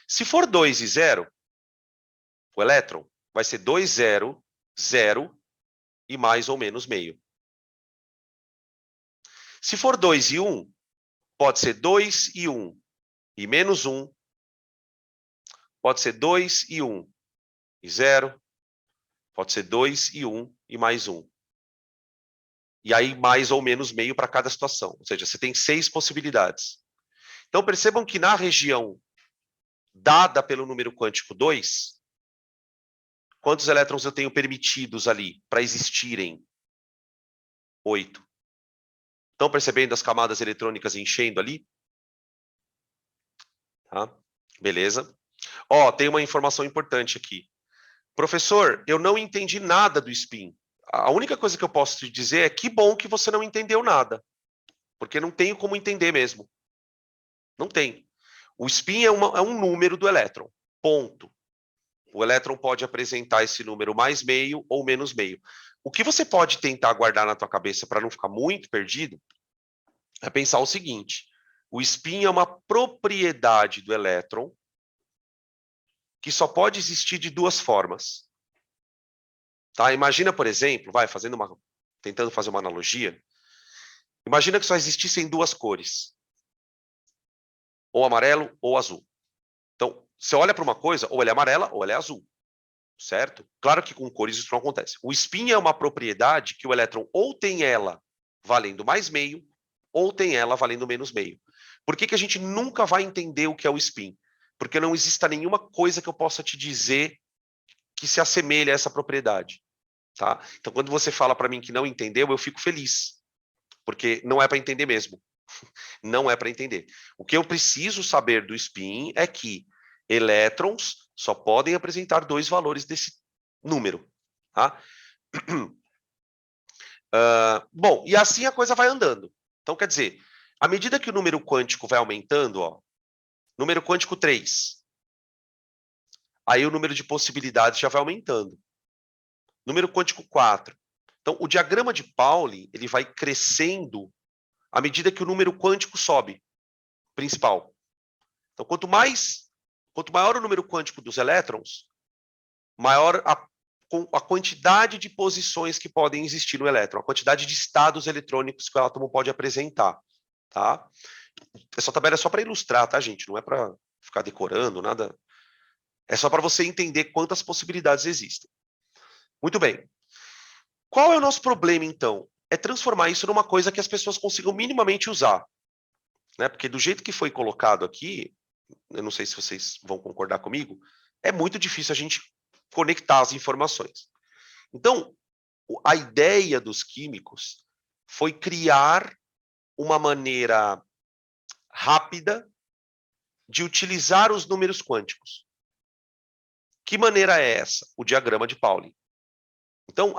Se for 2 e 0, o elétron vai ser 2, 0, 0 e mais ou menos meio. Se for 2 e 1, pode ser 2 e 1 e menos 1, pode ser 2 e 1 e 0, pode ser 2 e 1 e mais 1. E aí mais ou menos meio para cada situação. Ou seja, você tem 6 possibilidades. Então percebam que na região dada pelo número quântico 2, quantos elétrons eu tenho permitidos ali para existirem? 8. Estão percebendo as camadas eletrônicas enchendo ali? Tá? Beleza. Ó, tem uma informação importante aqui. Professor, eu não entendi nada do spin. A única coisa que eu posso te dizer é que bom que você não entendeu nada. Porque não tenho como entender mesmo. Não tem. O spin é um número do elétron. Ponto. O elétron pode apresentar esse número mais meio ou menos meio. O que você pode tentar guardar na tua cabeça para não ficar muito perdido é pensar o seguinte: o spin é uma propriedade do elétron que só pode existir de duas formas. Tá? Imagina, por exemplo, tentando fazer uma analogia, imagina que só existissem duas cores, ou amarelo ou azul. Então, você olha para uma coisa, ou ela é amarela ou ela é azul, certo? Claro que com cores isso não acontece. O spin é uma propriedade que o elétron ou tem ela valendo mais meio, ou tem ela valendo menos meio. Por que a gente nunca vai entender o que é o spin? Porque não existe nenhuma coisa que eu possa te dizer que se assemelhe a essa propriedade. Tá? Então, quando você fala para mim que não entendeu, eu fico feliz, porque não é para entender mesmo. Não é para entender. O que eu preciso saber do spin é que elétrons só podem apresentar 2 valores desse número. Tá? Bom, e assim a coisa vai andando. Então, quer dizer, à medida que o número quântico vai aumentando, ó, número quântico 3, aí o número de possibilidades já vai aumentando. Número quântico 4. Então, o diagrama de Pauling ele vai crescendo à medida que o número quântico sobe, principal. Então, quanto maior o número quântico dos elétrons, maior a quantidade de posições que podem existir no elétron, a quantidade de estados eletrônicos que o átomo pode apresentar. Tá? Essa tabela é só para ilustrar, tá, gente? Não é para ficar decorando, nada. É só para você entender quantas possibilidades existem. Muito bem. Qual é o nosso problema, então? É transformar isso numa coisa que as pessoas consigam minimamente usar. Né? Porque do jeito que foi colocado aqui, eu não sei se vocês vão concordar comigo, é muito difícil a gente conectar as informações. Então, a ideia dos químicos foi criar uma maneira rápida de utilizar os números quânticos. Que maneira é essa? O diagrama de Pauling. Então,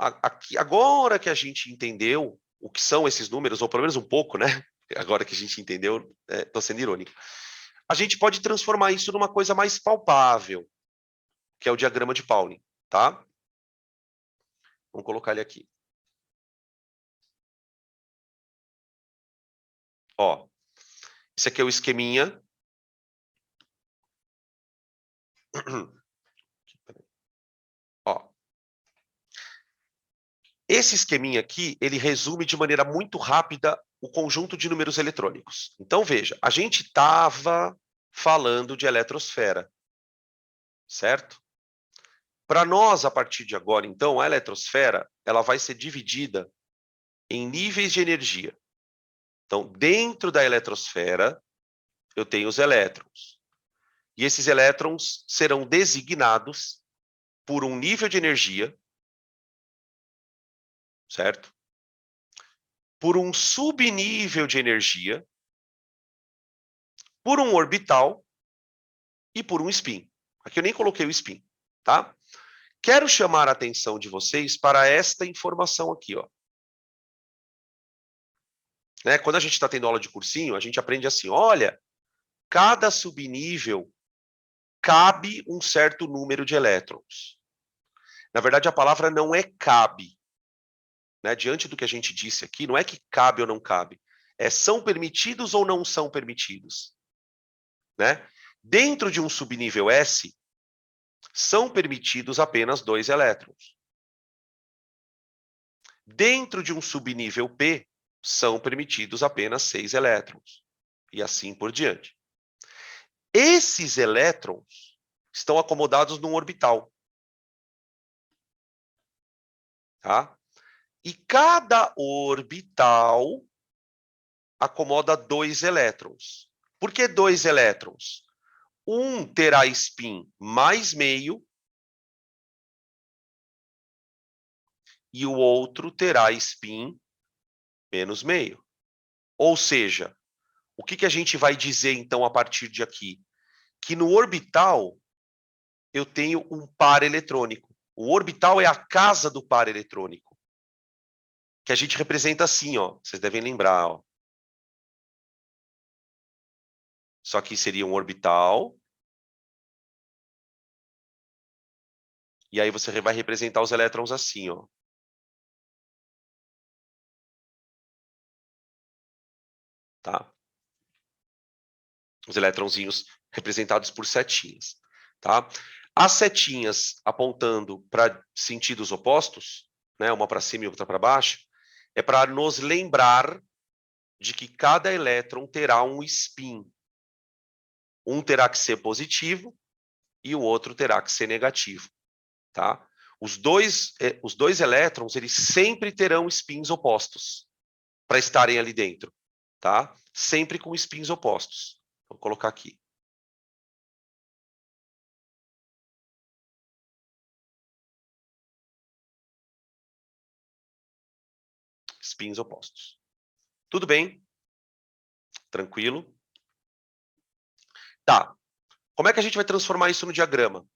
agora que a gente entendeu o que são esses números, ou pelo menos um pouco, né? Agora que a gente entendeu, estou sendo irônico. a gente pode transformar isso numa coisa mais palpável, que é o diagrama de Pauling, tá? Vamos colocar ele aqui. Ó, esse aqui é o esqueminha. Ó, esse esqueminha aqui, ele resume de maneira muito rápida o conjunto de números eletrônicos. Então, veja, a gente estava falando de eletrosfera, certo? Para nós, a partir de agora, então, a eletrosfera ela vai ser dividida em níveis de energia. Então, dentro da eletrosfera, eu tenho os elétrons. E esses elétrons serão designados por um nível de energia, certo? Por um subnível de energia, por um orbital e por um spin. Aqui eu nem coloquei o spin, tá? Quero chamar a atenção de vocês para esta informação aqui, ó. Né? Quando a gente está tendo aula de cursinho, a gente aprende assim, olha, cada subnível cabe um certo número de elétrons. Na verdade, a palavra não é cabe. Né? Diante do que a gente disse aqui, não é que cabe ou não cabe. É são permitidos ou não são permitidos. Né? Dentro de um subnível S, são permitidos apenas 2 elétrons. Dentro de um subnível P, são permitidos apenas 6 elétrons. E assim por diante. Esses elétrons estão acomodados num orbital. Tá? E cada orbital acomoda 2 elétrons. Por que 2 elétrons? Um terá spin mais meio e o outro terá spin menos meio. Ou seja, o que a gente vai dizer, então, a partir de aqui? Que no orbital eu tenho um par eletrônico. O orbital é a casa do par eletrônico. Que a gente representa assim, ó. Vocês devem lembrar, ó. Isso aqui seria um orbital. E aí você vai representar os elétrons assim, ó. Tá? Os elétronzinhos representados por setinhas, tá? As setinhas apontando para sentidos opostos, né, uma para cima e outra para baixo, é para nos lembrar de que cada elétron terá um spin. Um terá que ser positivo e o outro terá que ser negativo, tá? Os dois elétrons, eles sempre terão spins opostos para estarem ali dentro, tá? Sempre com spins opostos. Vou colocar aqui. Spins opostos. Tudo bem? Tranquilo? Tá. Como é que a gente vai transformar isso no diagrama?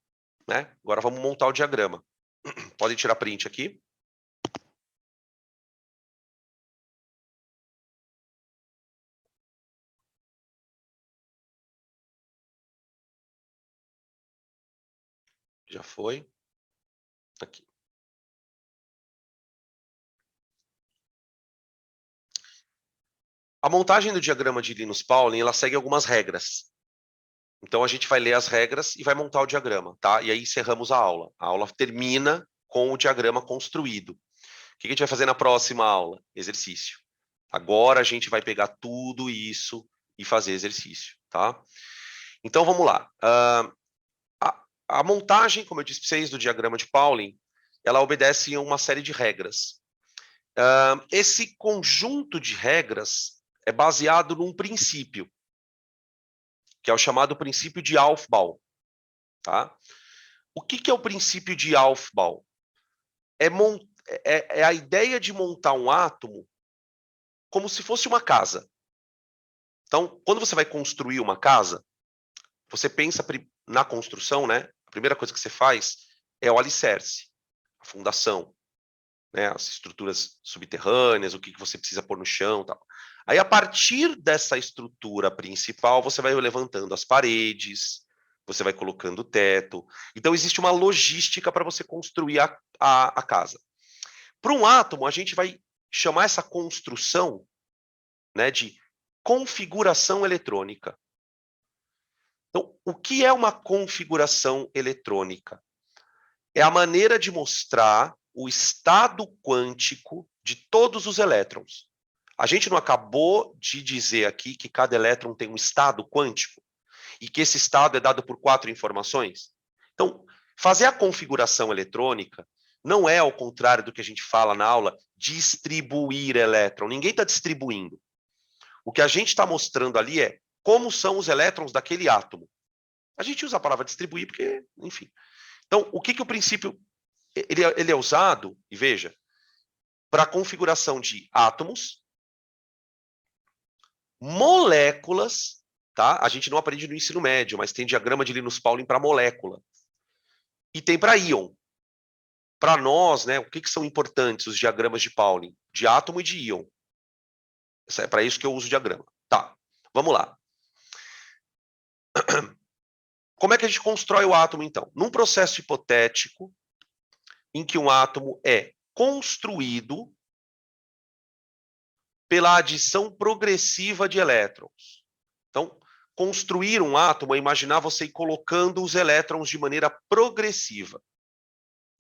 Né? Agora vamos montar o diagrama. Podem tirar print aqui. Já foi. Aqui. A montagem do diagrama de Linus Pauling, ela segue algumas regras. Então a gente vai ler as regras e vai montar o diagrama, tá? E aí encerramos a aula. A aula termina com o diagrama construído. O que a gente vai fazer na próxima aula? Exercício. Agora a gente vai pegar tudo isso e fazer exercício, tá? Então vamos lá. A montagem, como eu disse para vocês, do diagrama de Pauling, ela obedece a uma série de regras. Esse conjunto de regras é baseado num princípio, que é o chamado princípio de Aufbau. Tá? O que é o princípio de Aufbau? É a ideia de montar um átomo como se fosse uma casa. Então, quando você vai construir uma casa, você pensa na construção, né? A primeira coisa que você faz é o alicerce, a fundação. né, as estruturas subterrâneas, o que você precisa pôr no chão e tal. Aí, a partir dessa estrutura principal, você vai levantando as paredes, você vai colocando o teto. Então, existe uma logística para você construir a casa. Para um átomo, a gente vai chamar essa construção, né, de configuração eletrônica. Então, o que é uma configuração eletrônica? É a maneira de mostrar o estado quântico de todos os elétrons. A gente não acabou de dizer aqui que cada elétron tem um estado quântico e que esse estado é dado por 4 informações? Então, fazer a configuração eletrônica não é, ao contrário do que a gente fala na aula, distribuir elétron. Ninguém está distribuindo. O que a gente está mostrando ali é como são os elétrons daquele átomo. A gente usa a palavra distribuir porque, enfim. Então, o que o princípio ele é usado, e veja, para a configuração de átomos, moléculas, tá? A gente não aprende no ensino médio, mas tem diagrama de Linus Pauling para molécula. E tem para íon. Para nós, né, o que são importantes os diagramas de Pauling? De átomo e de íon. É para isso que eu uso o diagrama. Tá, vamos lá. Como é que a gente constrói o átomo, então? Num processo hipotético, em que um átomo é construído pela adição progressiva de elétrons. Então, construir um átomo é imaginar você ir colocando os elétrons de maneira progressiva,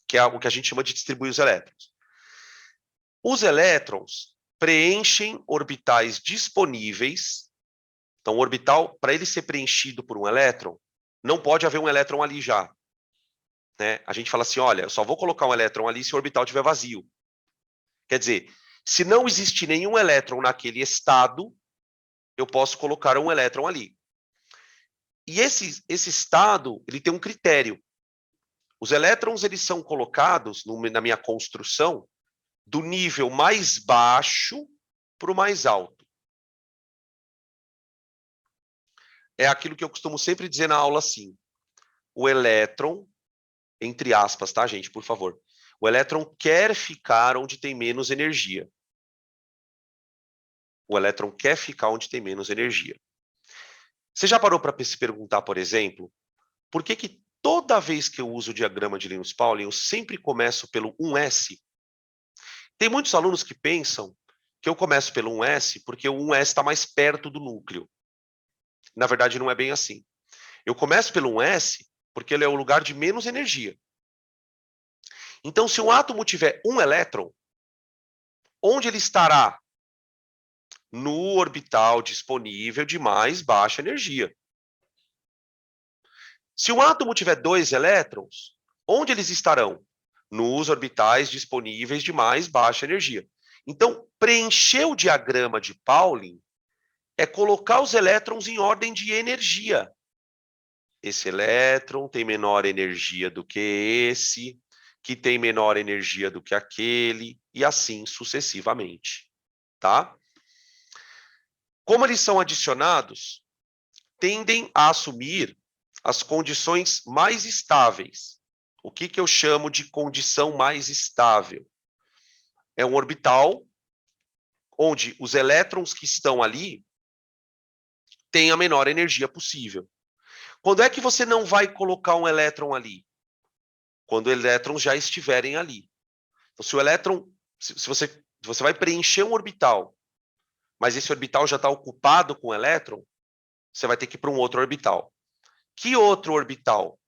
que é o que a gente chama de distribuir os elétrons. Os elétrons preenchem orbitais disponíveis. Então, o orbital, para ele ser preenchido por um elétron, não pode haver um elétron ali já. Né? A gente fala assim, olha, eu só vou colocar um elétron ali se o orbital estiver vazio. Quer dizer, se não existir nenhum elétron naquele estado, eu posso colocar um elétron ali. E esse estado, ele tem um critério. Os elétrons, eles são colocados, na minha construção, do nível mais baixo para o mais alto. É aquilo que eu costumo sempre dizer na aula assim. O elétron, entre aspas, tá, gente, por favor. O elétron quer ficar onde tem menos energia. O elétron quer ficar onde tem menos energia. Você já parou para se perguntar, por exemplo, por que toda vez que eu uso o diagrama de Linus Pauling, eu sempre começo pelo 1s? Tem muitos alunos que pensam que eu começo pelo 1s porque o 1s está mais perto do núcleo. Na verdade, não é bem assim. Eu começo pelo 1s porque ele é o lugar de menos energia. Então, se um átomo tiver um elétron, onde ele estará? No orbital disponível de mais baixa energia. Se um átomo tiver 2 elétrons, onde eles estarão? Nos orbitais disponíveis de mais baixa energia. Então, preencher o diagrama de Pauling é colocar os elétrons em ordem de energia. Esse elétron tem menor energia do que esse, que tem menor energia do que aquele, e assim sucessivamente. Tá? Como eles são adicionados, tendem a assumir as condições mais estáveis. O que eu chamo de condição mais estável? É um orbital onde os elétrons que estão ali têm a menor energia possível. Quando é que você não vai colocar um elétron ali? Quando elétrons já estiverem ali. Então, se o elétron, se você vai preencher um orbital, mas esse orbital já está ocupado com elétron, você vai ter que ir para um outro orbital. Que outro orbital?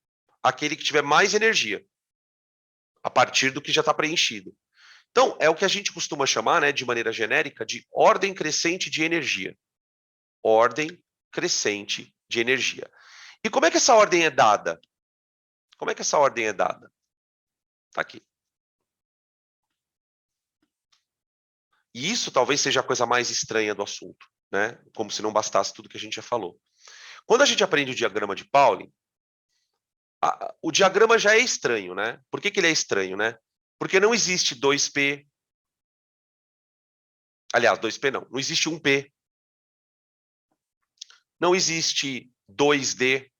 Aquele que tiver mais energia, a partir do que já está preenchido. Então, é o que a gente costuma chamar, né, de maneira genérica, de ordem crescente de energia. Ordem crescente de energia. E como é que essa ordem é dada? Como é que essa ordem é dada? Está aqui. E isso talvez seja a coisa mais estranha do assunto, né? Como se não bastasse tudo que a gente já falou. Quando a gente aprende o diagrama de Pauling, o diagrama já é estranho, né? Por que ele é estranho, né? Porque não existe 2P. Aliás, 2P não. Não existe 1P. Não existe 2D.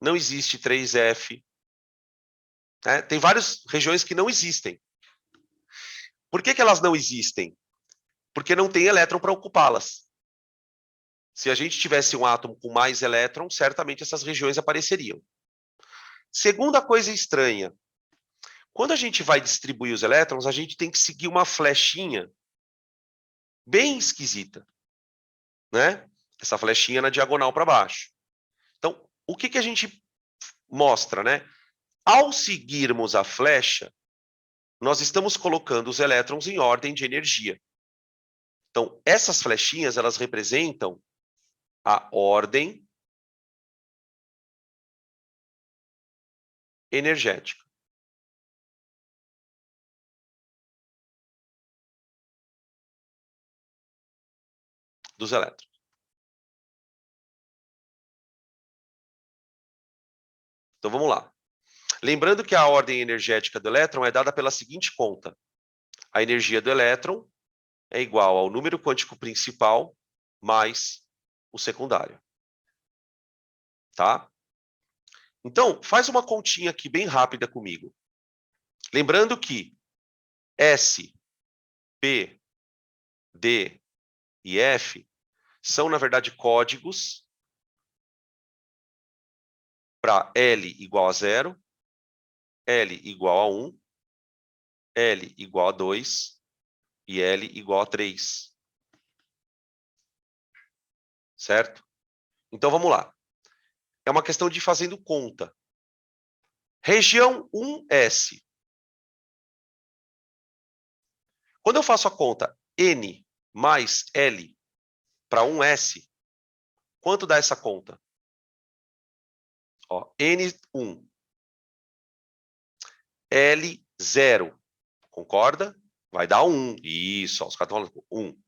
Não existe 3F. né? Tem várias regiões que não existem. Por que elas não existem? Porque não tem elétron para ocupá-las. Se a gente tivesse um átomo com mais elétrons, certamente essas regiões apareceriam. Segunda coisa estranha, quando a gente vai distribuir os elétrons, a gente tem que seguir uma flechinha bem esquisita, né? Essa flechinha na diagonal para baixo. Então, o que a gente mostra, né? Ao seguirmos a flecha, nós estamos colocando os elétrons em ordem de energia. Então, essas flechinhas, elas representam a ordem energética. Dos elétrons. Então, vamos lá. Lembrando que a ordem energética do elétron é dada pela seguinte conta. A energia do elétron é igual ao número quântico principal mais o secundário. Tá? Então, faz uma continha aqui bem rápida comigo. Lembrando que S, P, D e F são, na verdade, códigos para L igual a 0, L igual a 1, L igual a 2 e L igual a 3. Certo? Então, vamos lá. É uma questão de ir fazendo conta. Região 1S. Quando eu faço a conta N mais L para 1S, quanto dá essa conta? Ó, N1. L0. Concorda? Vai dar 1. Isso, ó, os caras estão falando 1.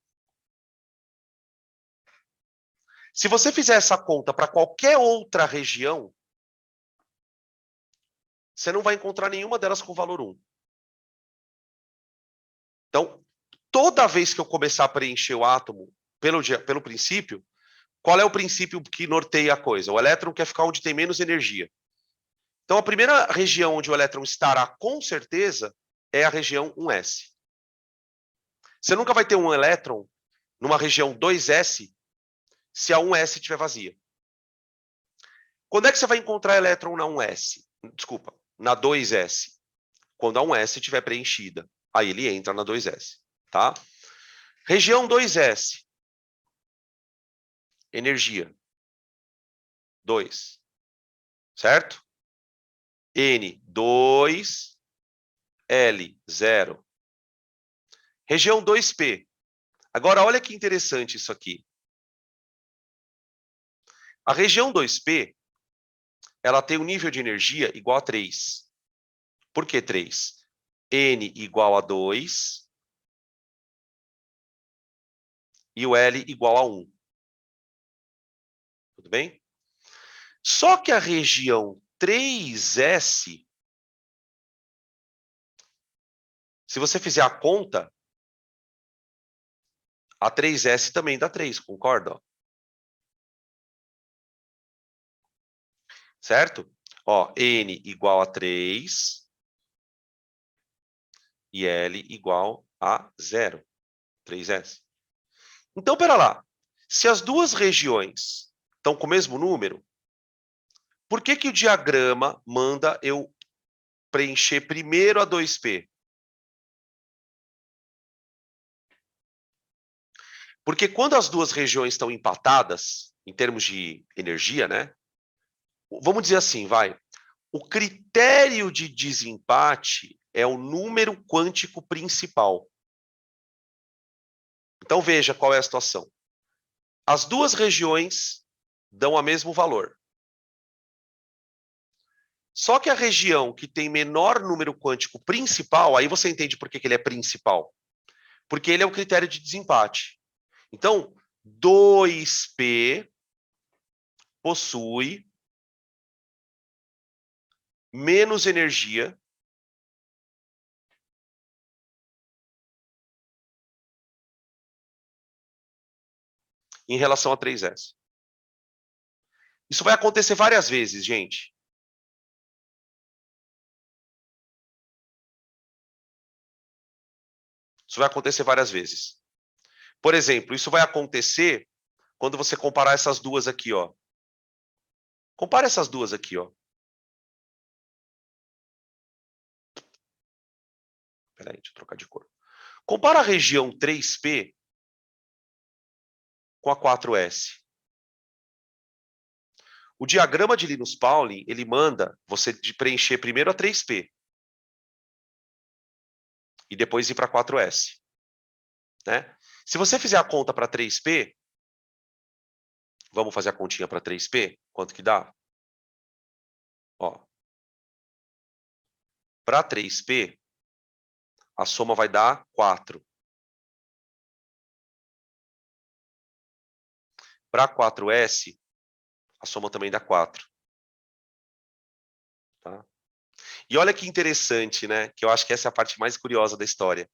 Se você fizer essa conta para qualquer outra região, você não vai encontrar nenhuma delas com valor 1. Então, toda vez que eu começar a preencher o átomo pelo princípio, qual é o princípio que norteia a coisa? O elétron quer ficar onde tem menos energia. Então, a primeira região onde o elétron estará com certeza é a região 1s. Você nunca vai ter um elétron numa região 2s se a 1s estiver vazia. Quando é que você vai encontrar elétron na 1s? Desculpa, na 2s. Quando a 1s estiver preenchida. Aí ele entra na 2s. Tá? Região 2s. Energia. 2. Certo? N, 2. L, 0. Região 2p. Agora, olha que interessante isso aqui. A região 2p, ela tem um nível de energia igual a 3. Por que 3? N igual a 2 e o L igual a 1. Tudo bem? Só que a região 3s, se você fizer a conta, a 3s também dá 3, concorda? Certo? Ó, N igual a 3 e L igual a 0. 3s. Então, pera lá. Se as duas regiões estão com o mesmo número, por que o diagrama manda eu preencher primeiro a 2p? Porque quando as duas regiões estão empatadas, em termos de energia, né? Vamos dizer assim, vai. O critério de desempate é o número quântico principal. Então veja qual é a situação. As duas regiões dão o mesmo valor. Só que a região que tem menor número quântico principal, aí você entende por que ele é principal. Porque ele é o critério de desempate. Então, 2p possui menos energia em relação a 3s. Isso vai acontecer várias vezes, gente. Isso vai acontecer várias vezes. Por exemplo, isso vai acontecer quando você comparar essas duas aqui, ó. Compara essas duas aqui, ó. Peraí, deixa eu trocar de cor. Compara a região 3P com a 4S. O diagrama de Linus Pauling, ele manda você preencher primeiro a 3P e depois ir para 4S. Né? Se você fizer a conta para 3P, vamos fazer a continha para 3P? Quanto que dá? Para 3P, a soma vai dar 4. Para 4S, a soma também dá 4. Tá? E olha que interessante, né? Que eu acho que essa é a parte mais curiosa da história.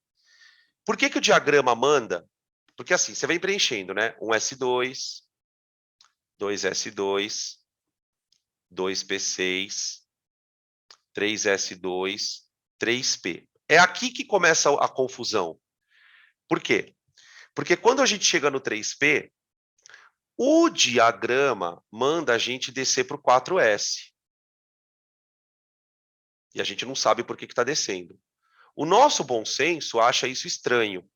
Por que o diagrama manda? Porque assim, você vem preenchendo, né? 1S2, 2S2, 2P6, 3S2, 3P. É aqui que começa a confusão. Por quê? Porque quando a gente chega no 3P, o diagrama manda a gente descer para o 4S. E a gente não sabe por que está descendo. O nosso bom senso acha isso estranho.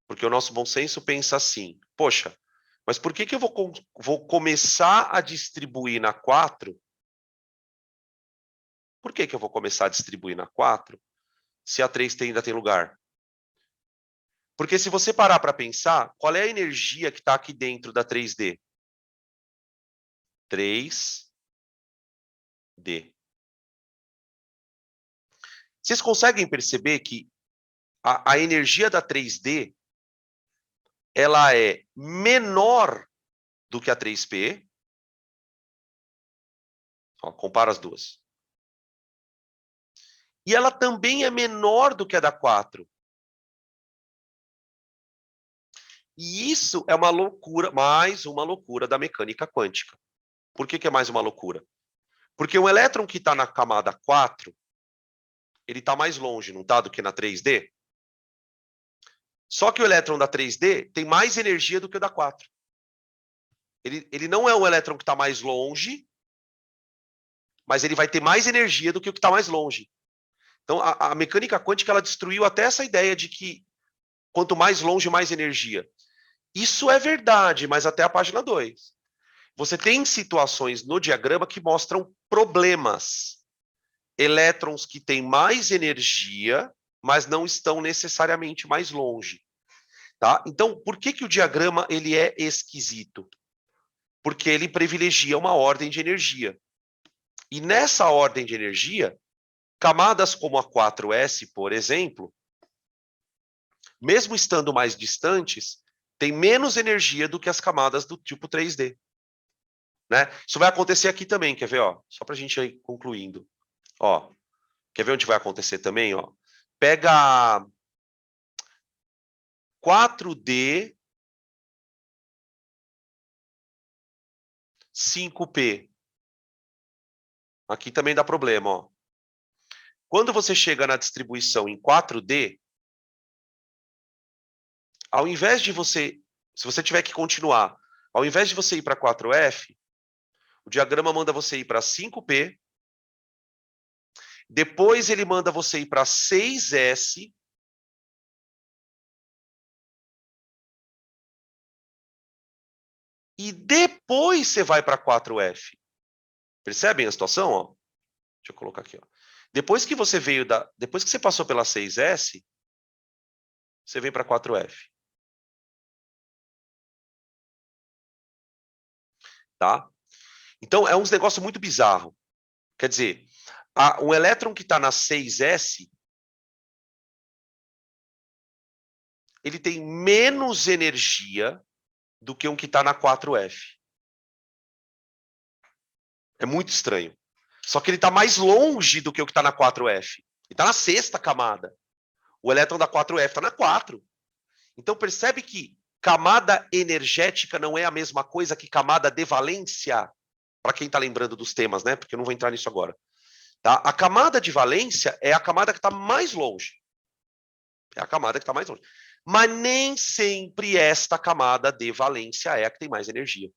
Porque o nosso bom senso pensa assim, poxa, mas por que eu vou começar a distribuir na 4? Por que eu vou começar a distribuir na 4 se a 3 ainda tem lugar? Porque se você parar para pensar, qual é a energia que está aqui dentro da 3D? 3D. Vocês conseguem perceber que a energia da 3D ela é menor do que a 3P? Ó, compara as duas. E ela também é menor do que a da 4. E isso é uma loucura, mais uma loucura da mecânica quântica. Por que é mais uma loucura? Porque um elétron que está na camada 4, ele está mais longe, não está, do que na 3D? Só que o elétron da 3D tem mais energia do que o da 4. Ele não é um elétron que está mais longe, mas ele vai ter mais energia do que o que está mais longe. Então, a mecânica quântica ela destruiu até essa ideia de que quanto mais longe, mais energia. Isso é verdade, mas até a página 2. Você tem situações no diagrama que mostram problemas. Elétrons que têm mais energia, mas não estão necessariamente mais longe. Tá? Então, por que o diagrama ele é esquisito? Porque ele privilegia uma ordem de energia. E nessa ordem de energia, camadas como a 4S, por exemplo, mesmo estando mais distantes, têm menos energia do que as camadas do tipo 3D. Né? Isso vai acontecer aqui também, quer ver? Ó? Só para a gente ir concluindo. Ó, quer ver onde vai acontecer também? Ó? Pega 4D 5P. Aqui também dá problema. Ó. Quando você chega na distribuição em 4D, ao invés de você, se você tiver que continuar, ao invés de você ir para 4F, o diagrama manda você ir para 5P, depois ele manda você ir para 6S, e depois você vai para 4F. Percebem a situação? Ó? Deixa eu colocar aqui. Ó. Depois que você depois que você passou pela 6S, você vem para 4F. Tá? Então, é um negócio muito bizarro. Quer dizer, um elétron que está na 6S, ele tem menos energia do que um que está na 4F. É muito estranho. Só que ele está mais longe do que o que está na 4F. Ele está na 6ª camada. O elétron da 4F está na 4. Então, percebe que camada energética não é a mesma coisa que camada de valência? Para quem está lembrando dos temas, né? Porque eu não vou entrar nisso agora. Tá? A camada de valência é a camada que está mais longe. É a camada que está mais longe. Mas nem sempre esta camada de valência é a que tem mais energia.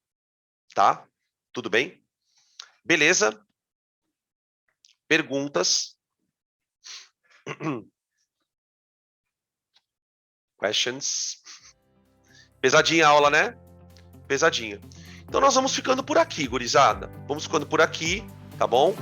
Tá? Tudo bem? Beleza? Perguntas? Questions? Pesadinha a aula, né? Pesadinha. Então nós vamos ficando por aqui, gurizada. Vamos ficando por aqui, tá bom?